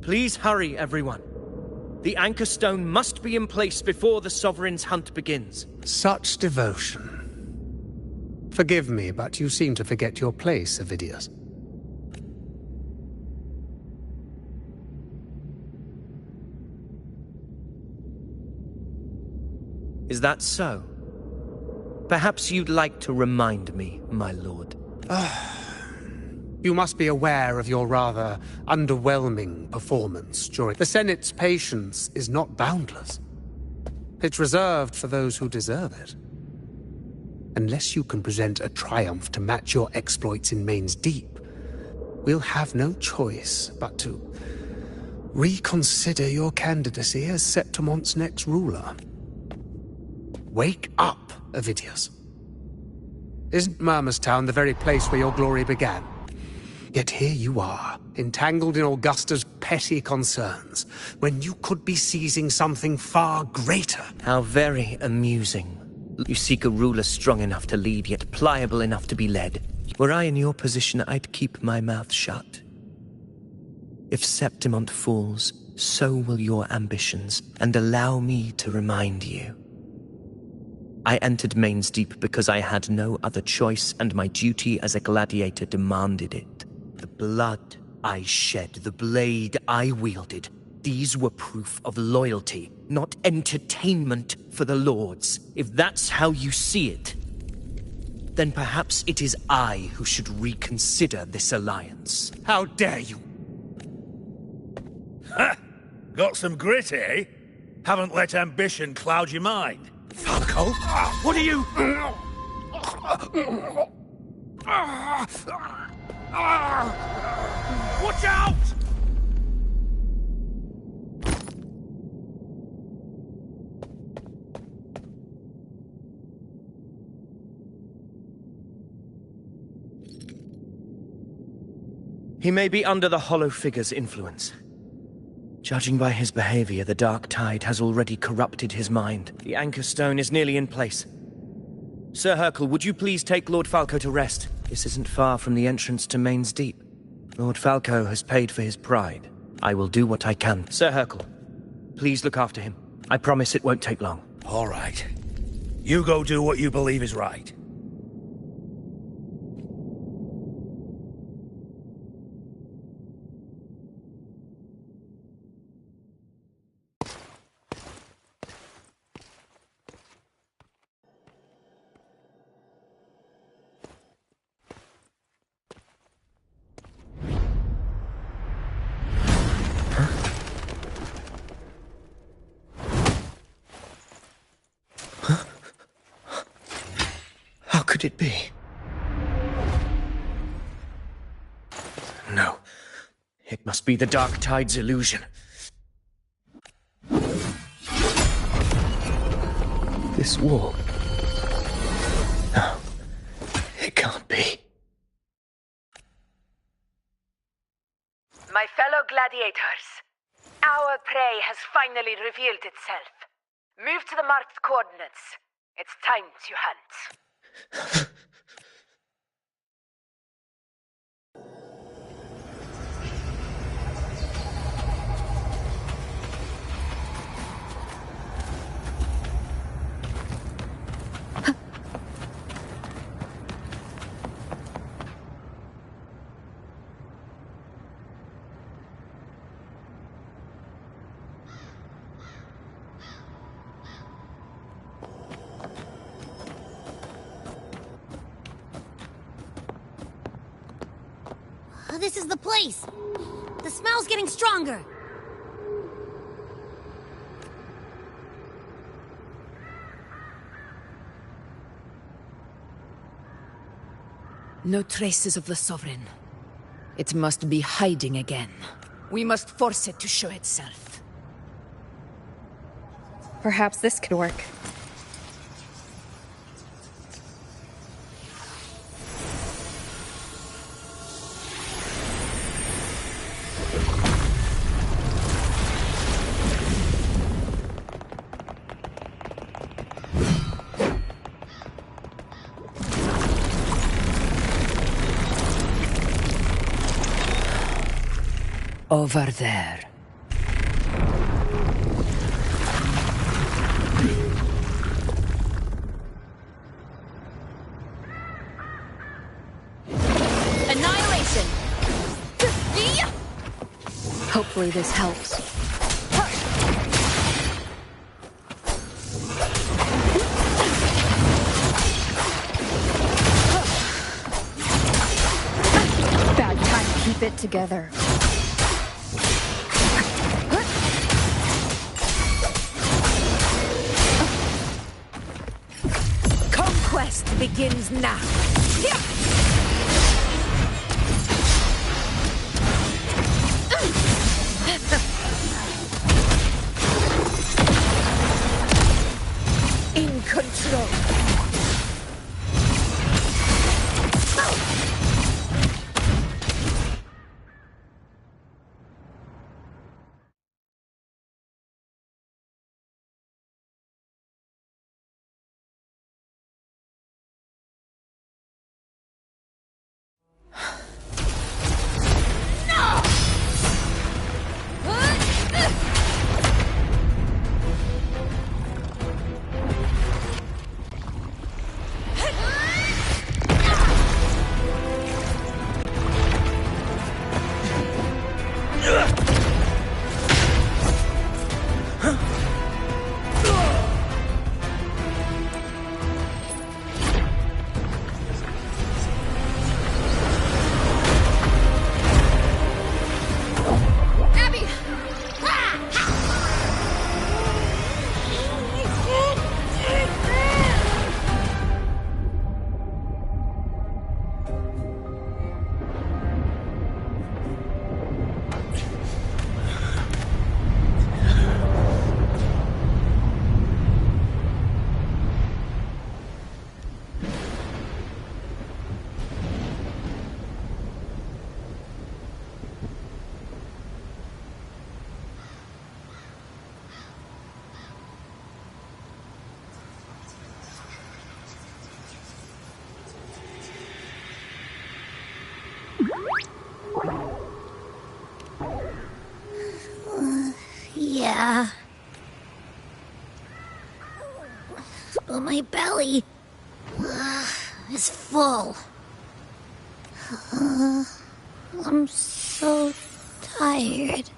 Speaker 4: Please hurry, everyone. The Anchor Stone must be in place before the Sovereign's hunt begins.
Speaker 18: Such devotion. Forgive me, but you seem to forget your place, Avidius.
Speaker 4: Is that so? Perhaps you'd like to remind me, my lord.
Speaker 18: You must be aware of your rather underwhelming performance during... The Senate's patience is not boundless. It's reserved for those who deserve it. Unless you can present a triumph to match your exploits in Main's Deep, we'll have no choice but to reconsider your candidacy as Septimon's next ruler. Wake up, Avidius. Isn't Murmurstown the very place where your glory began? Yet here you are, entangled in Augusta's petty concerns, when you could be seizing something far greater.
Speaker 4: How very amusing. You seek a ruler strong enough to lead, yet pliable enough to be led. Were I in your position, I'd keep my mouth shut. If Septimont falls, so will your ambitions, and allow me to remind you. I entered Main's Deep because I had no other choice, and my duty as a gladiator demanded it. The blood I shed, the blade I wielded, these were proof of loyalty, not entertainment for the Lords. If that's how you see it, then perhaps it is I who should reconsider this alliance.
Speaker 18: How dare you!
Speaker 10: Ha! Got some grit, eh? Haven't let ambition cloud your mind. Falco? What are you... Watch out!
Speaker 4: He may be under the Hollow Figure's influence. Judging by his behavior, the Dark Tide has already corrupted his mind. The Anchor Stone is nearly in place. Sir Hercule, would you please take Lord Falco to rest? This isn't far from the entrance to Main's Deep. Lord Falco has paid for his pride. I will do what I can. Sir Hercule, please look after him. I promise it won't take long.
Speaker 10: All right. You go do what you believe is right.
Speaker 4: How could it be? No. It must be the Dark Tide's illusion. This wall. No. It can't be.
Speaker 14: My fellow gladiators, our prey has finally revealed itself. Move to the marked coordinates. It's time to hunt.
Speaker 13: This is the place. The smell's getting stronger.
Speaker 5: No traces of the Sovereign. It must be hiding again. We must force it to show itself.
Speaker 2: Perhaps this could work.
Speaker 5: Over there.
Speaker 2: Annihilation! Hopefully this helps. Bad time to keep it together.
Speaker 14: Conquest begins now. In control.
Speaker 13: Yeah. But my belly is full. I'm so tired.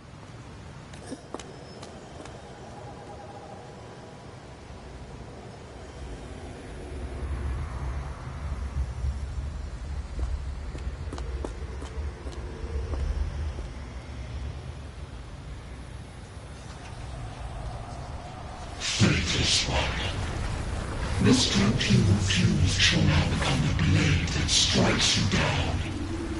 Speaker 12: Faithless one. This cloak you refused shall now become the blade that strikes you down.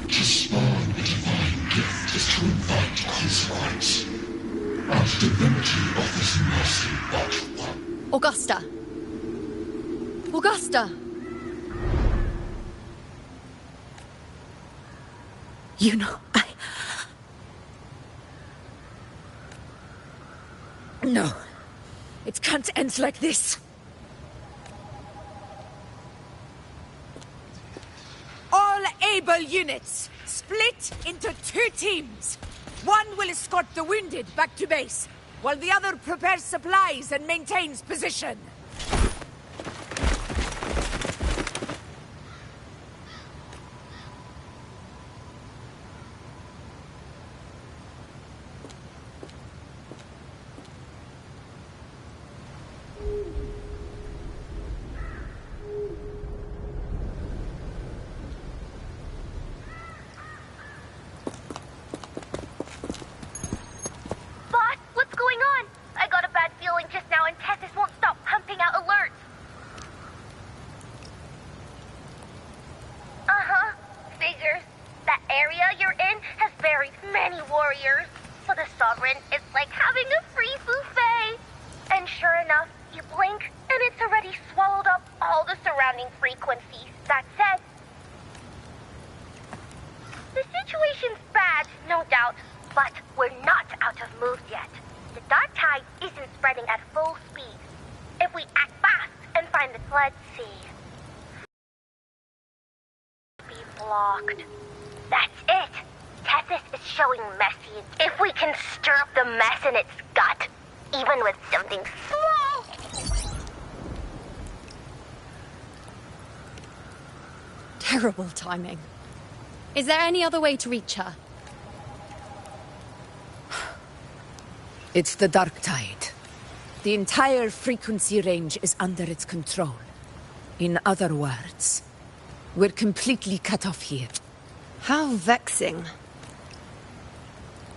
Speaker 12: To spawn a divine gift is to invite consequence. And divinity offers mercy but one.
Speaker 2: Augusta! Augusta!
Speaker 11: You know,
Speaker 14: No. It can't end like this. All able units, split into 2 teams. One will escort the wounded back to base, while the other prepares supplies and maintains position.
Speaker 15: you're in has buried many warriors. For the Sovereign, it's like having a free buffet. And sure enough, you blink, and it's already swallowed up all the surrounding frequencies. That said, the situation's bad, no doubt, but we're not out of moves yet. The dark tide isn't spreading at full speed. If we act fast and find the... Let's see. Be blocked. That's it. Tethys is showing messy. If we can stir up the mess in its gut, even with something small.
Speaker 7: Terrible timing. Is there any other way to reach her?
Speaker 5: It's the dark tide. The entire frequency range is under its control. In other words, we're completely cut off here.
Speaker 7: How vexing.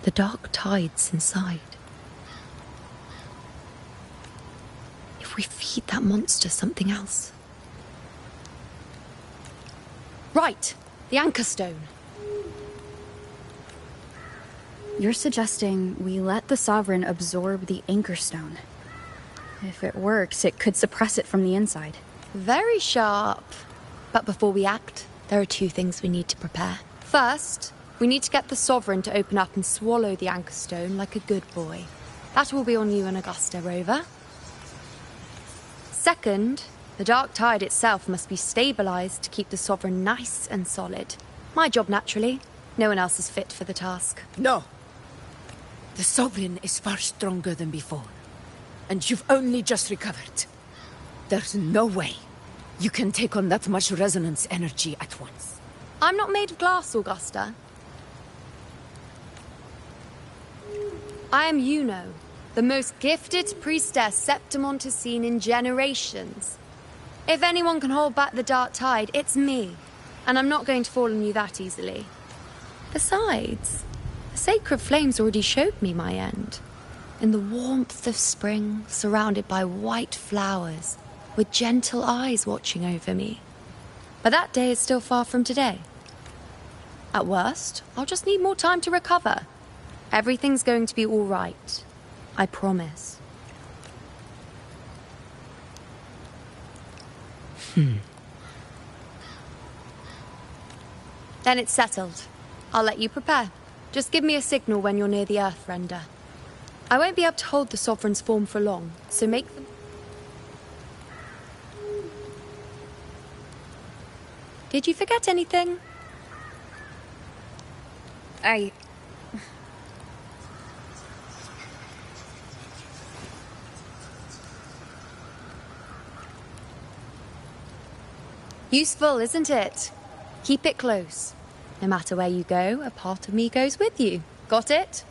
Speaker 7: The dark tide's inside. If we feed that monster something else. Right, the Anchor Stone.
Speaker 2: You're suggesting we let the Sovereign absorb the Anchor Stone. If it works, it could suppress it from the inside.
Speaker 7: Very sharp. But before we act, there are two things we need to prepare. First, we need to get the Sovereign to open up and swallow the Anchor Stone like a good boy. That will be on you and Augusta, Rover. Second, the dark tide itself must be stabilized to keep the Sovereign nice and solid. My job, naturally. No one else is fit for the task.
Speaker 5: No. The Sovereign is far stronger than before. And you've only just recovered. There's no way you can take on that much resonance energy at once.
Speaker 7: I'm not made of glass, Augusta. I am Yuno, the most gifted priestess Septimont has seen in generations. If anyone can hold back the dark tide, it's me. And I'm not going to fall on you that easily. Besides, the sacred flames already showed me my end. In the warmth of spring, surrounded by white flowers, with gentle eyes watching over me. But that day is still far from today. At worst, I'll just need more time to recover. Everything's going to be all right. I promise. Then it's settled. I'll let you prepare. Just give me a signal when you're near the Earthrender. I won't be able to hold the Sovereign's form for long, so make them... Did you forget anything? Useful, isn't it? Keep it close. No matter where you go, a part of me goes with you. Got it?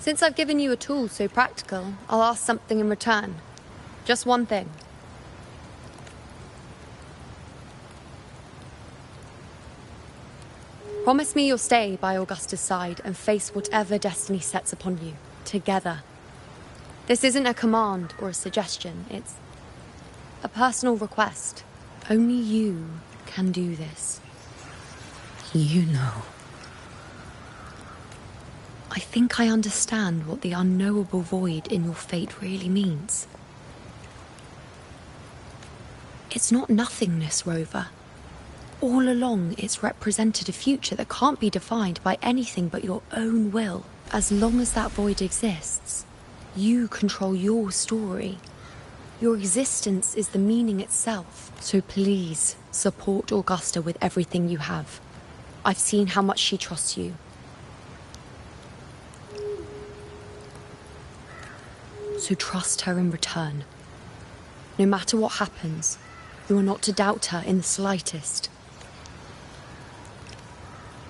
Speaker 7: Since I've given you a tool so practical, I'll ask something in return. Just one thing. Promise me you'll stay by Augusta's side and face whatever destiny sets upon you, together. This isn't a command or a suggestion, it's a personal request. Only you can do this. You know. I think I understand what the unknowable void in your fate really means. It's not nothingness, Rover. All along, it's represented a future that can't be defined by anything but your own will. As long as that void exists, you control your story. Your existence is the meaning itself. So please, support Augusta with everything you have. I've seen how much she trusts you. So trust her in return. No matter what happens, you are not to doubt her in the slightest.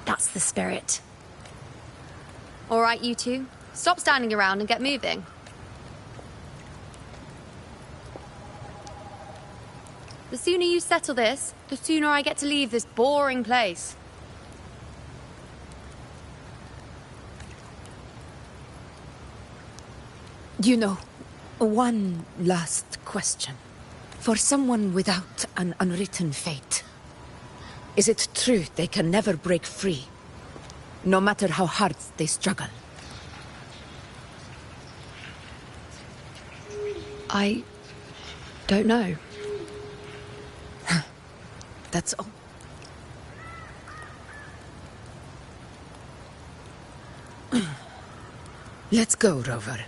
Speaker 7: That's the spirit. All right, you two. Stop standing around and get moving. The sooner you settle this, the sooner I get to leave this boring place.
Speaker 5: You know, one last question. For someone without an unwritten fate, is it true they can never break free, no matter how hard they struggle?
Speaker 7: I don't know.
Speaker 5: That's all. Let's go, Rover.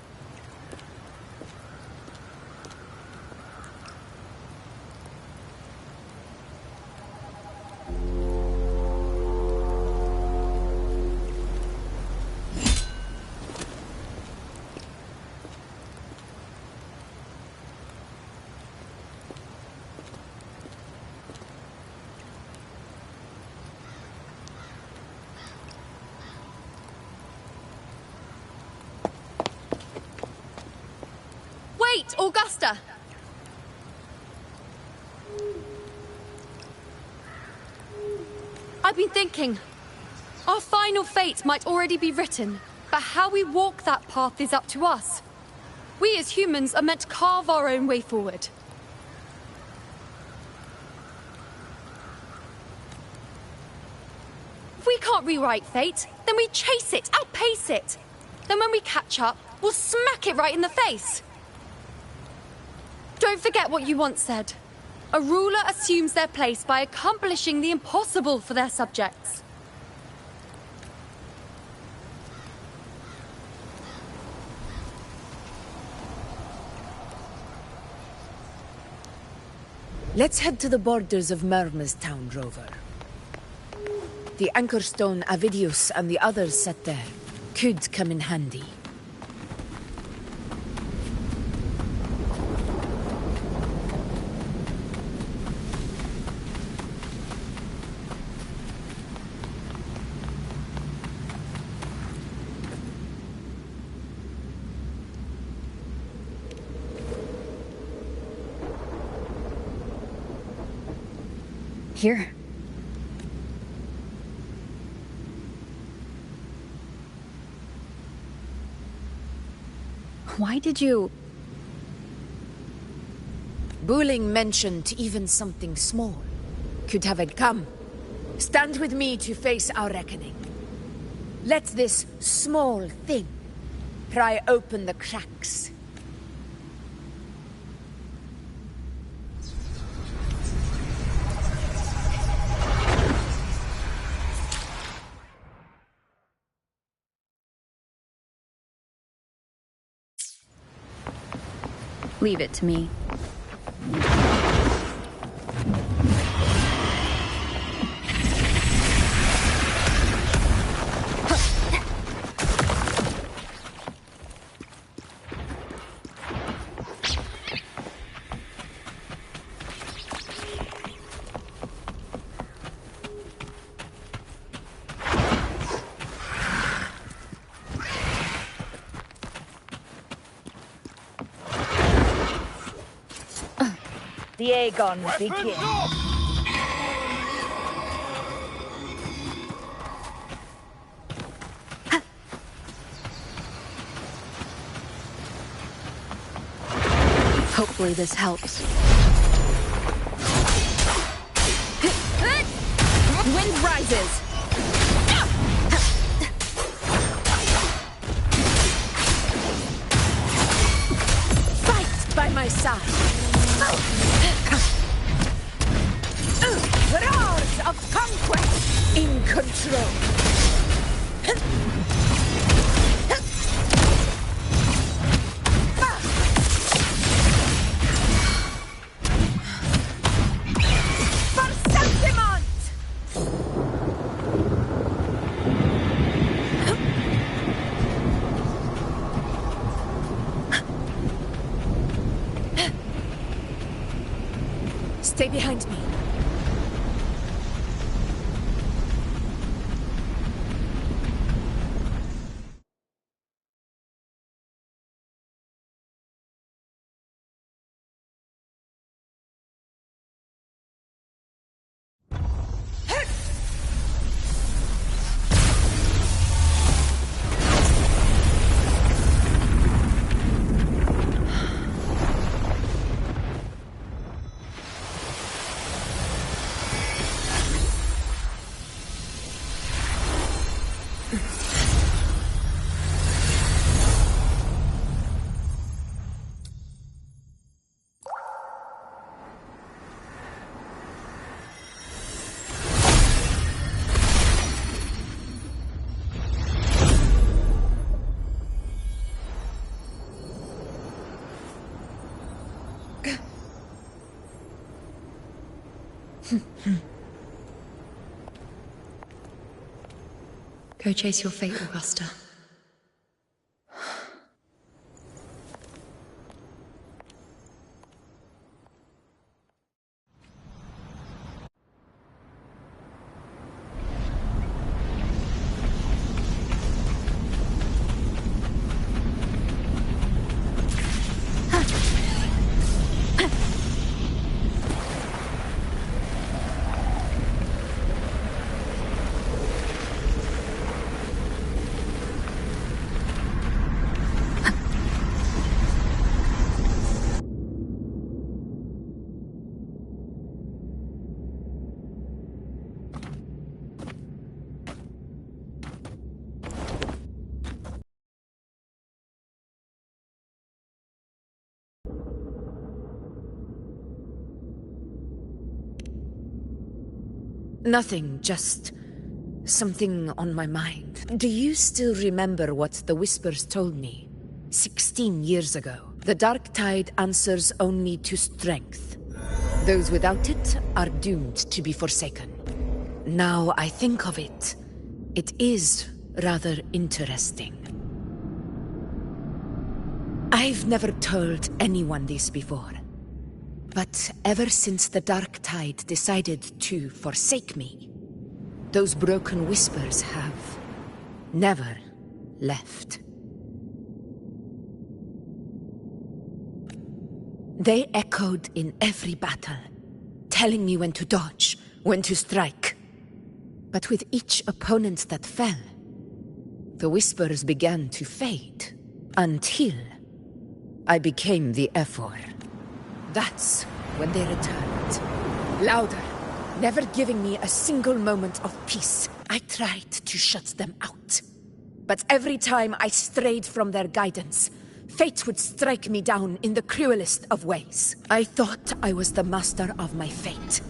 Speaker 7: Wait, Augusta! I've been thinking. Our final fate might already be written, but how we walk that path is up to us. We as humans are meant to carve our own way forward. If we can't rewrite fate, then we chase it, outpace it. Then when we catch up, we'll smack it right in the face. Don't forget what you once said. A ruler assumes their place by accomplishing the impossible for their subjects.
Speaker 5: Let's head to the borders of Myrma's town, Rover. The anchor stone Avidius and the others set there could come in handy.
Speaker 2: Here. Why did you...
Speaker 5: Buling mentioned even something small could have it come. Stand with me to face our reckoning. Let this small thing pry open the cracks.
Speaker 2: Leave it to me.
Speaker 8: The Aegon begins.
Speaker 2: Hopefully this helps.
Speaker 14: Wind rises.
Speaker 5: Fight by my side. Roars of conquest in control. For Sentimont! Stay behind me.
Speaker 7: Go chase your fate, Augusta.
Speaker 5: Nothing, just something on my mind. Do you still remember what the Whispers told me 16 years ago? The Dark Tide answers only to strength. Those without it are doomed to be forsaken. Now I think of it, it is rather interesting. I've never told anyone this before. But ever since the Dark Tide decided to forsake me, those broken whispers have never left. They echoed in every battle, telling me when to dodge, when to strike. But with each opponent that fell, the whispers began to fade, until I became the Ephor. That's when they returned. Louder, never giving me a single moment of peace. I tried to shut them out. But every time I strayed from their guidance, fate would strike me down in the cruelest of ways. I thought I was the master of my fate.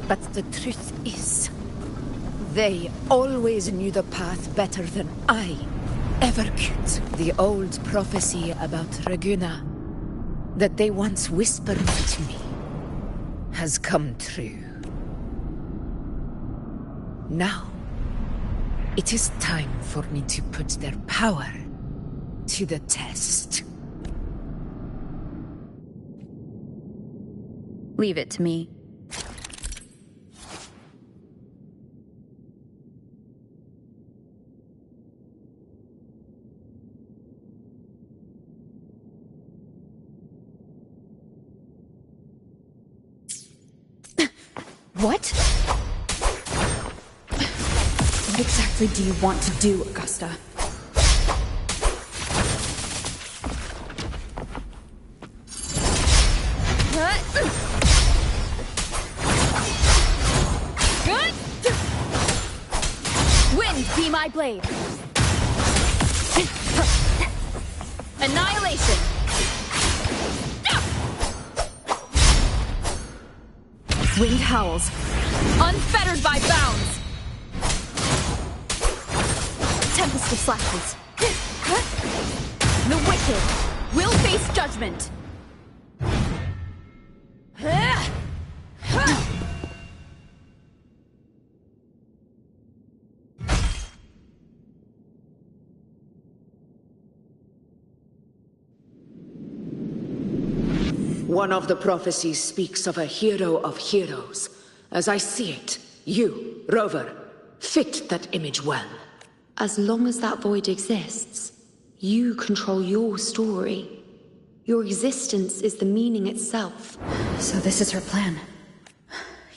Speaker 5: But the truth is, they always knew the path better than I ever could. The old prophecy about Raguna that they once whispered to me has come true. Now, it is time for me to put their power to the test.
Speaker 2: Leave it to me. What? What exactly do you want to do, Augusta? Good. Wind, be my blade. Annihilation. Wind howls, unfettered by bounds. Tempest of slashes. The wicked will face judgment.
Speaker 5: One of the prophecies speaks of a hero of heroes. As I see it, you, Rover, fit that image well.
Speaker 7: As long as that void exists, you control your story. Your existence is the meaning itself.
Speaker 2: So this is her plan.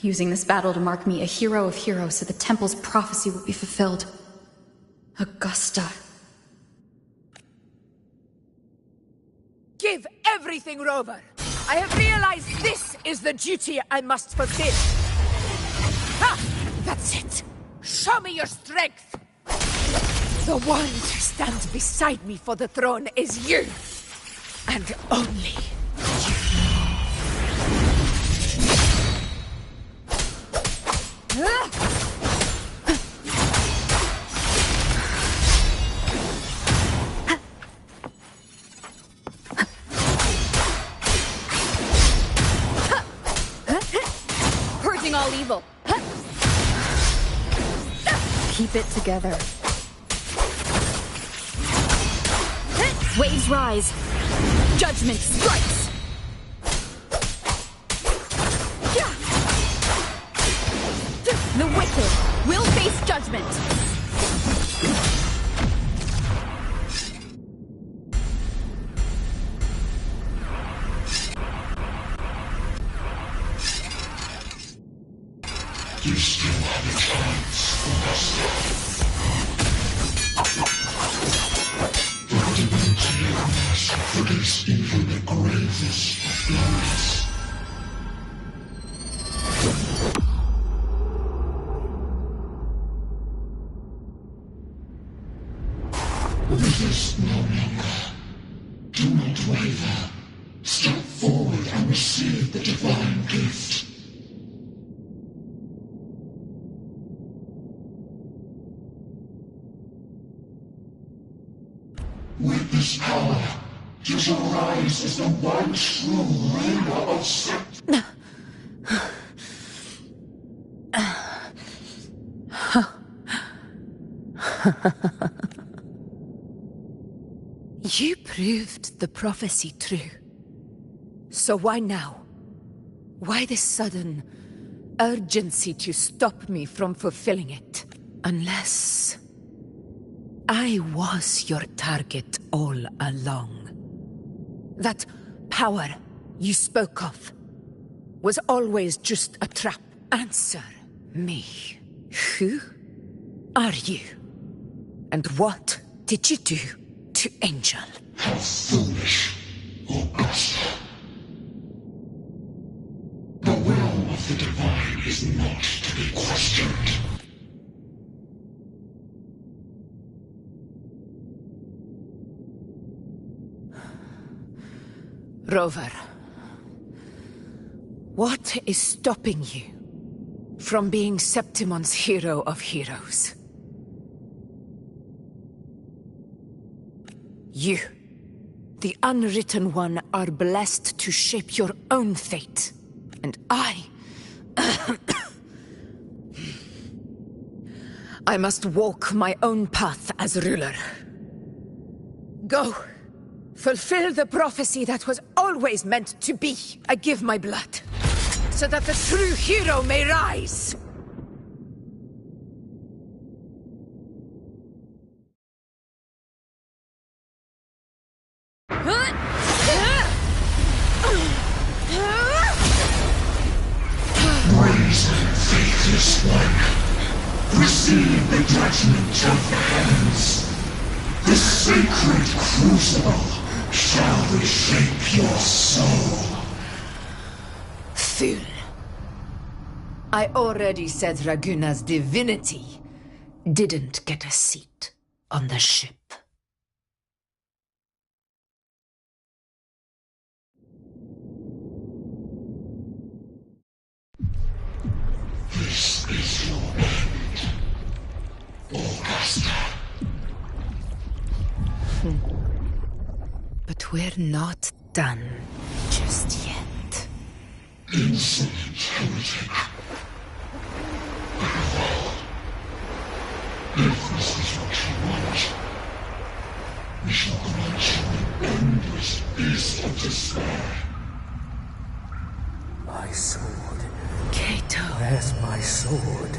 Speaker 2: Using this battle to mark me a hero of heroes so the Temple's prophecy will be fulfilled. Augusta.
Speaker 14: Give everything, Rover! I have realized this is the duty I must fulfill. Ha! That's it! Show me your strength! The one to stand beside me for the throne is you! And only you!
Speaker 2: all evil. Keep it together. Waves rise. Judgment strikes. The wicked will face judgment.
Speaker 12: You still have a chance, Augusta. The divinity of mercy forgives even the gravest of blunders. Resist no longer. Do not waver. Step forward and receive the divine gift. With this power, you shall rise as the one true ruler of Sept.
Speaker 14: You proved the prophecy true. So why now? Why this sudden urgency to stop me from fulfilling it? Unless I was your target all along. That power you spoke of was always just a trap. Answer me. Who are you? And what did you do to Angel?
Speaker 12: How foolish, Augusta. The will of the divine is not to be questioned.
Speaker 14: Rover, what is stopping you from being Septimon's hero of heroes? You, the Unwritten One, are blessed to shape your own fate. And I must walk my own path as ruler. Go. Fulfill the prophecy that was always meant to be. I give my blood, so that the true hero may rise.
Speaker 12: Brazen, faithless one, receive the judgment of the heavens. The sacred crucible shall reshape your soul.
Speaker 14: Fool. I already said Raguna's divinity didn't get a seat on the ship.
Speaker 12: This is your end, Augusta.
Speaker 14: But we're not done just yet.
Speaker 12: Insolent heretic. If this is what you want, we shall grant you an endless peace of despair.
Speaker 16: My sword.
Speaker 14: Cato.
Speaker 16: Where's my sword?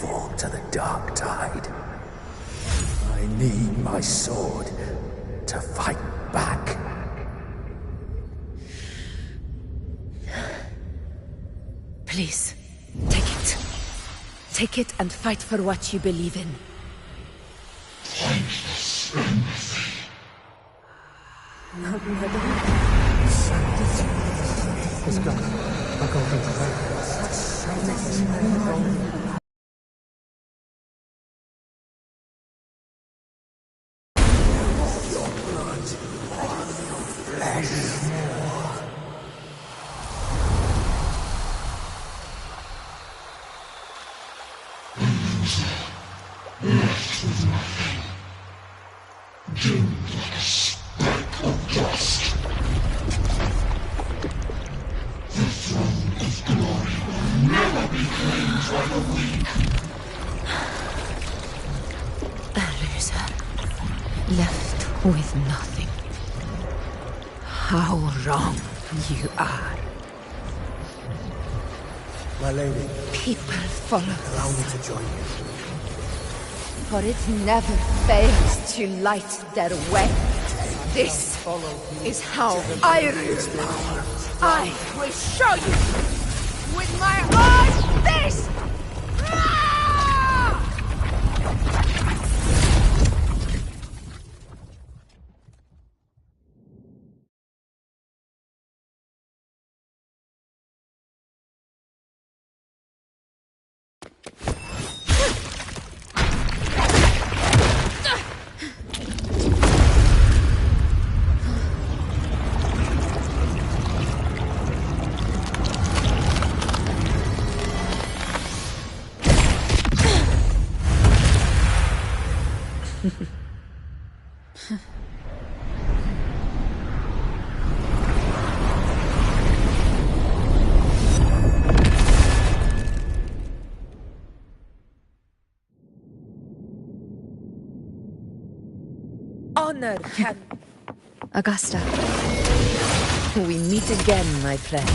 Speaker 16: Fall to the dark tide. I need my sword to fight back.
Speaker 14: Please, take it. Take it and fight for what you believe in.
Speaker 12: Pointless empathy.
Speaker 16: Let's go. I'll go get the
Speaker 12: Left with nothing. Doomed like a speck of dust. The throne of glory will never be
Speaker 5: with nothing. How wrong you are.
Speaker 16: My lady.
Speaker 5: People follow
Speaker 16: Allow me to join you.
Speaker 14: For it never fails to light their way. This is how I rule. I will show you with my own fist!
Speaker 5: Honor can...
Speaker 2: Augusta.
Speaker 5: We meet again, my friend.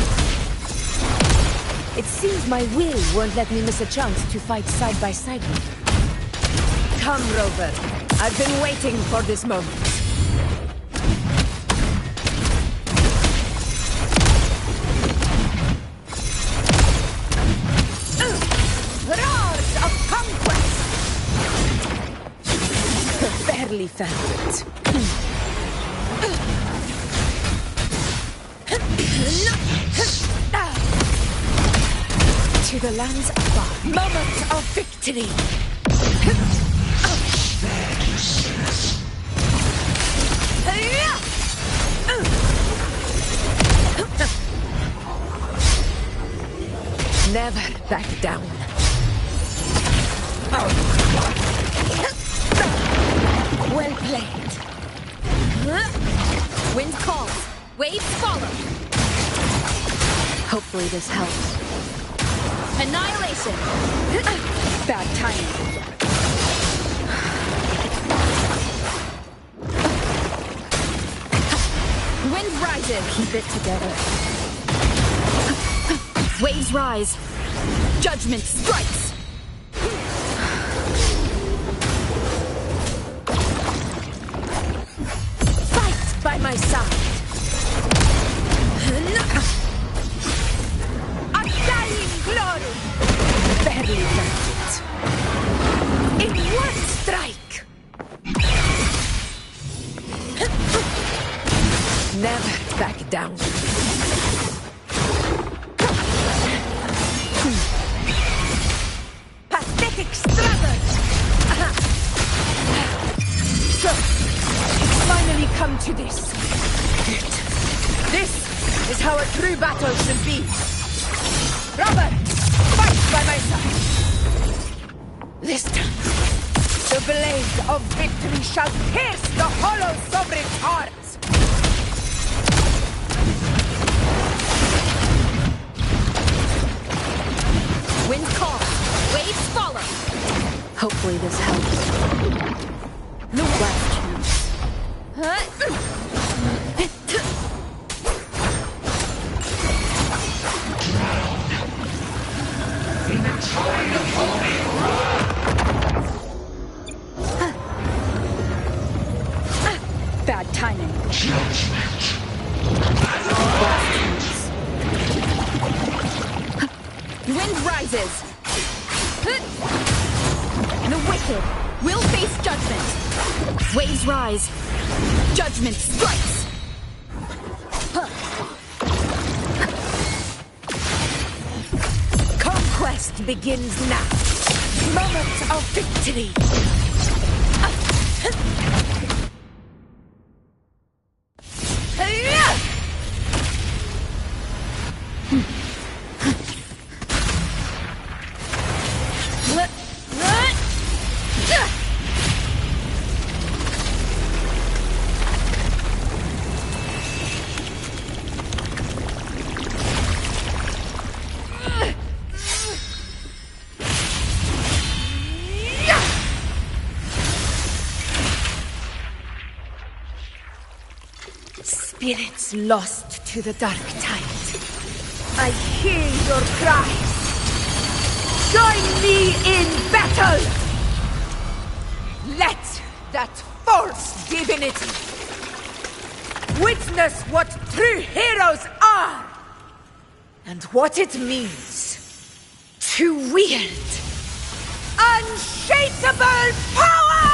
Speaker 5: It seems my will won't let me miss a chance to fight side by side with you. Come, Rover. I've been waiting for this moment.
Speaker 14: Roars of conquest!
Speaker 5: Barely found it. To the lands above.
Speaker 14: Moment of victory!
Speaker 5: Never back down.
Speaker 2: Well played. Wind calls. Waves follow. Hopefully this helps. Annihilation! Bad timing. Wind rises. Keep it together. Waves rise. Judgment strikes.
Speaker 5: Fight by my side.
Speaker 14: A dying glory!
Speaker 5: Barely left it.
Speaker 14: In one strike!
Speaker 5: Never back down.
Speaker 14: Pathetic struggle! So, it's finally come to this. This is how a true battle should be. Robert, fight by my side. This time, the blade of victory shall pierce the hollow sovereign's heart.
Speaker 2: Wind calls. Waves follow. Hopefully this helps. No last chance. Bad timing. Wind rises. The wicked will face judgment. Waves rise. Judgment strikes.
Speaker 14: Conquest begins now. Moment of victory. spirits lost to the dark tide, I hear your cries. Join me in battle! Let that false divinity witness what true heroes are and what it means to wield unshakable power!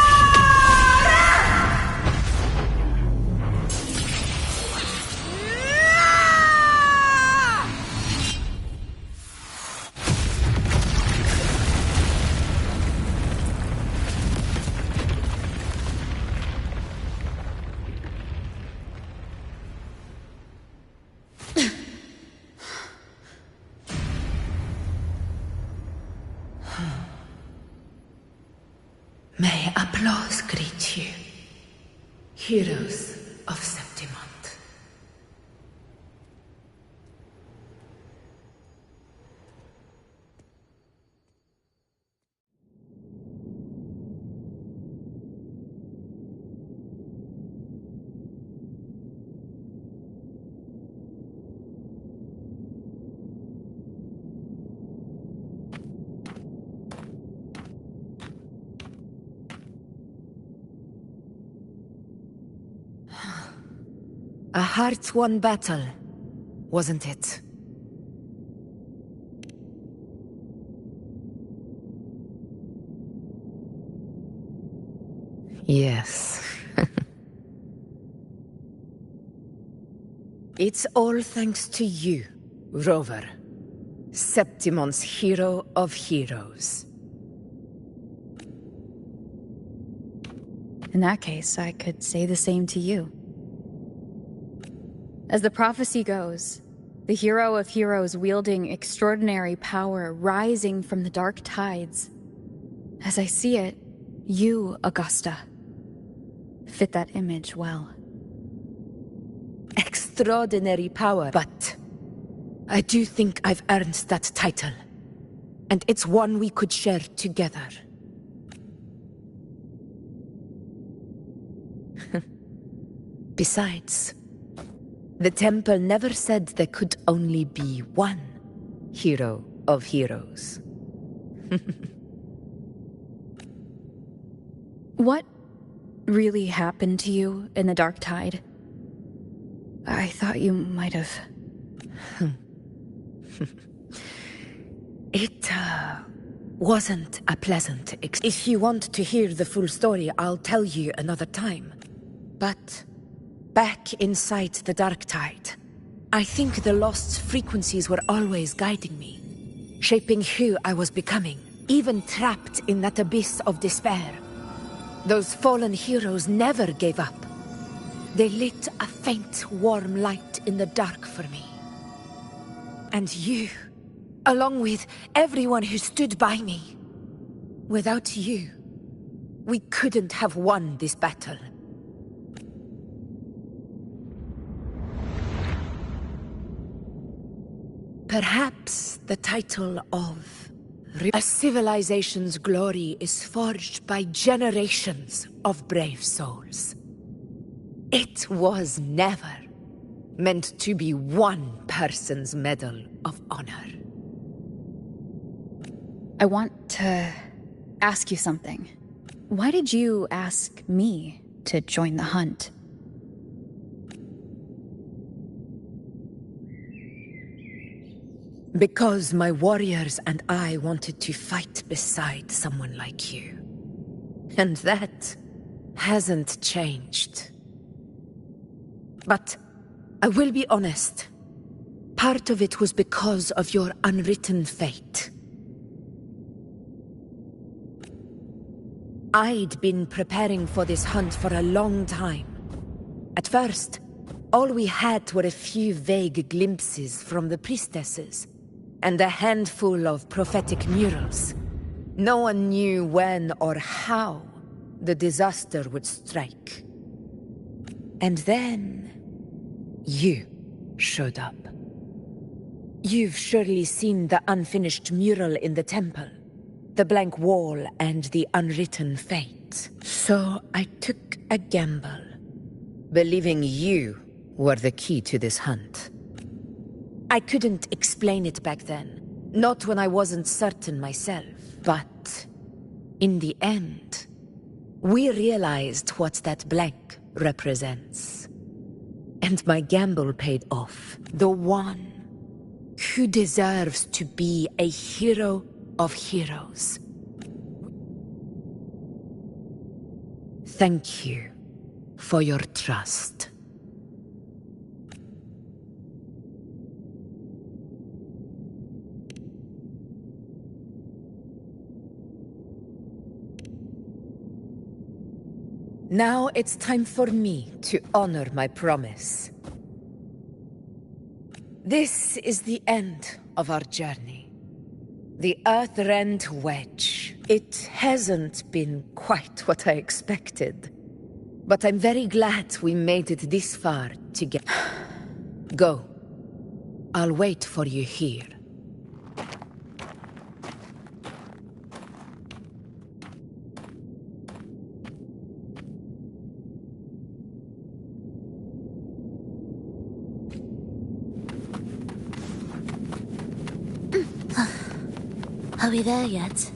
Speaker 11: May applause greet you, heroes of Septimont.
Speaker 5: A hard-won battle, wasn't it? Yes. It's all thanks to you, Rover. Septimont's hero of heroes.
Speaker 2: In that case, I could say the same to you. As the prophecy goes, the hero of heroes wielding extraordinary power rising from the dark tides. As I see it, you, Augusta, fit that image well.
Speaker 5: Extraordinary power, but I do think I've earned that title. And it's one we could share together. Besides, the temple never said there could only be one hero of heroes.
Speaker 2: What really happened to you in the Dark Tide? I thought you might have...
Speaker 5: It wasn't a pleasant If you want to hear the full story, I'll tell you another time. But back inside the Dark Tide, I think the lost frequencies were always guiding me, shaping who I was becoming, even trapped in that abyss of despair. Those fallen heroes never gave up. They lit a faint, warm light in the dark for me. And you, along with everyone who stood by me. Without you, we couldn't have won this battle. Perhaps the title of a civilization's glory is forged by generations of brave souls. It was never meant to be one person's Medal of Honor.
Speaker 2: I want to ask you something. Why did you ask me to join the hunt?
Speaker 5: Because my warriors and I wanted to fight beside someone like you. And that hasn't changed. But I will be honest. Part of it was because of your unwritten fate. I'd been preparing for this hunt for a long time. At first, all we had were a few vague glimpses from the priestesses, and a handful of prophetic murals. No one knew when or how the disaster would strike. And then you showed up. You've surely seen the unfinished mural in the temple, the blank wall and the unwritten fate. So I took a gamble, believing you were the key to this hunt. I couldn't explain it back then, not when I wasn't certain myself. But in the end, we realized what that blank represents. And my gamble paid off. The one who deserves to be a hero of heroes. Thank you for your trust. Now it's time for me to honor my promise. This is the end of our journey. The Earthrend Wedge. It hasn't been quite what I expected. But I'm very glad we made it this far together. Go. I'll wait for you here.
Speaker 13: Are we there yet?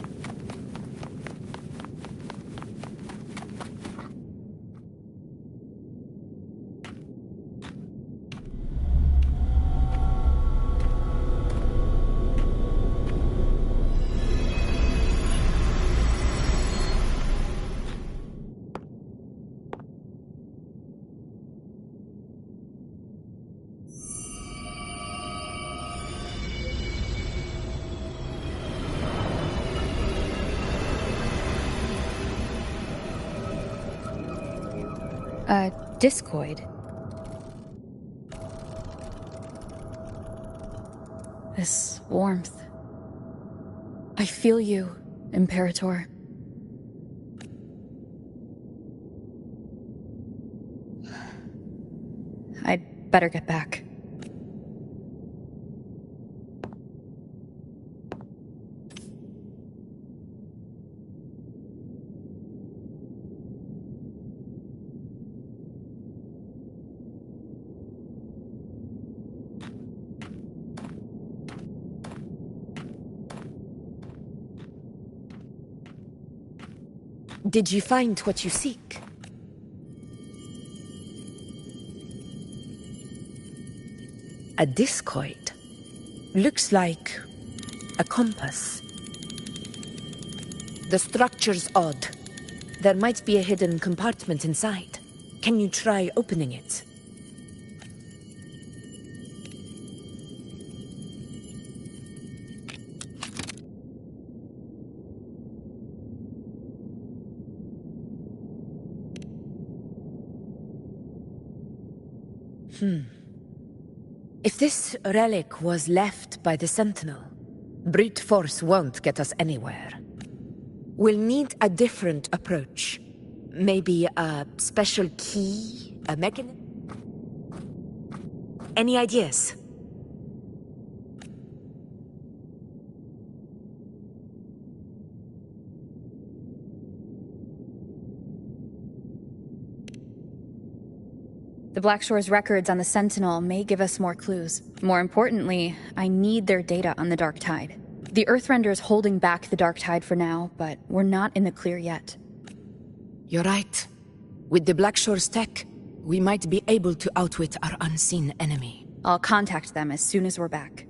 Speaker 2: Discoid. This warmth. I feel you, Imperator. I'd better get back.
Speaker 5: Did you find what you seek? A discoid. Looks like a compass. The structure's odd. There might be a hidden compartment inside. Can you try opening it? If this relic was left by the Sentinel, brute force won't get us anywhere. We'll need a different approach. Maybe a special key, a mechanism? Any ideas?
Speaker 2: The Blackshore's records on the Sentinel may give us more clues. More importantly, I need their data on the Dark Tide. The Earthrender's holding back the Dark Tide for now, but we're not in the clear yet.
Speaker 5: You're right. With the Blackshore's tech, we might be able to outwit our unseen enemy.
Speaker 2: I'll contact them as soon as we're back.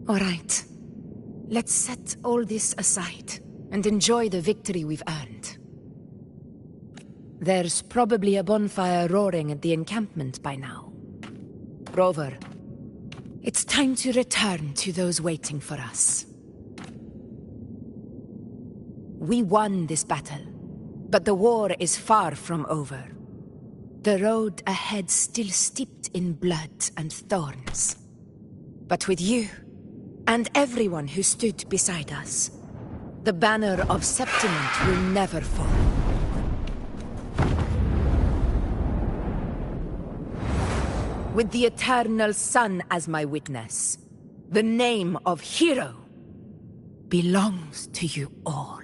Speaker 5: All right. Let's set all this aside and enjoy the victory we've earned. There's probably a bonfire roaring at the encampment by now. Rover, it's time to return to those waiting for us. We won this battle, but the war is far from over. The road ahead still steeped in blood and thorns. But with you, and everyone who stood beside us, the banner of Septiment will never fall. With the eternal sun as my witness, the name of hero belongs to you all.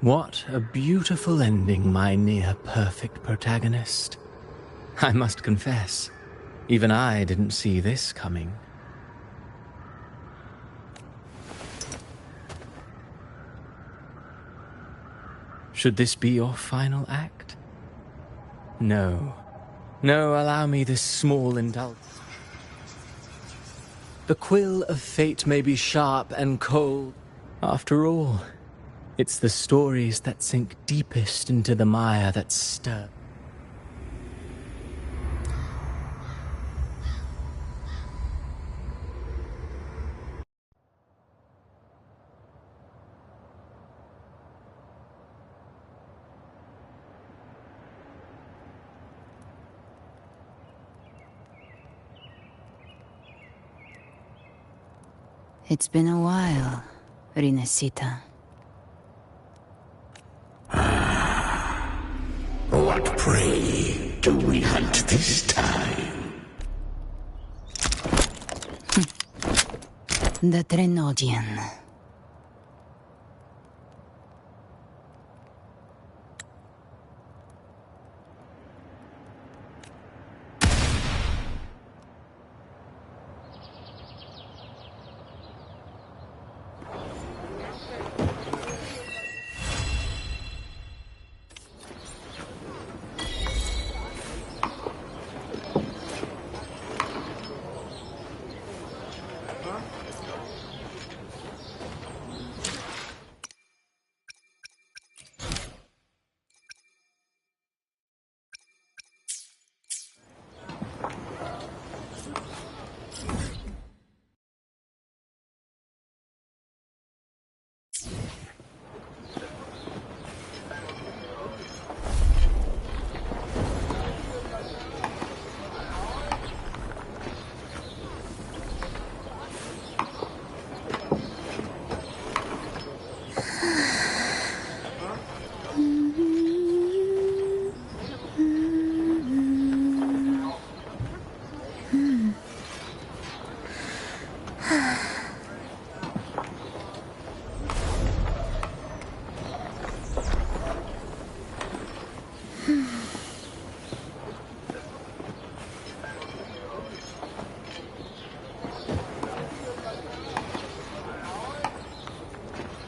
Speaker 19: What a beautiful ending, my near-perfect protagonist. I must confess, even I didn't see this coming. Should this be your final act? No. No, allow me this small indulgence. The quill of fate may be sharp and cold. After all, it's the stories that sink deepest into the mire that stir.
Speaker 20: It's been a while, Rinesita.
Speaker 12: What prey do we hunt this time?
Speaker 20: The Trenodian.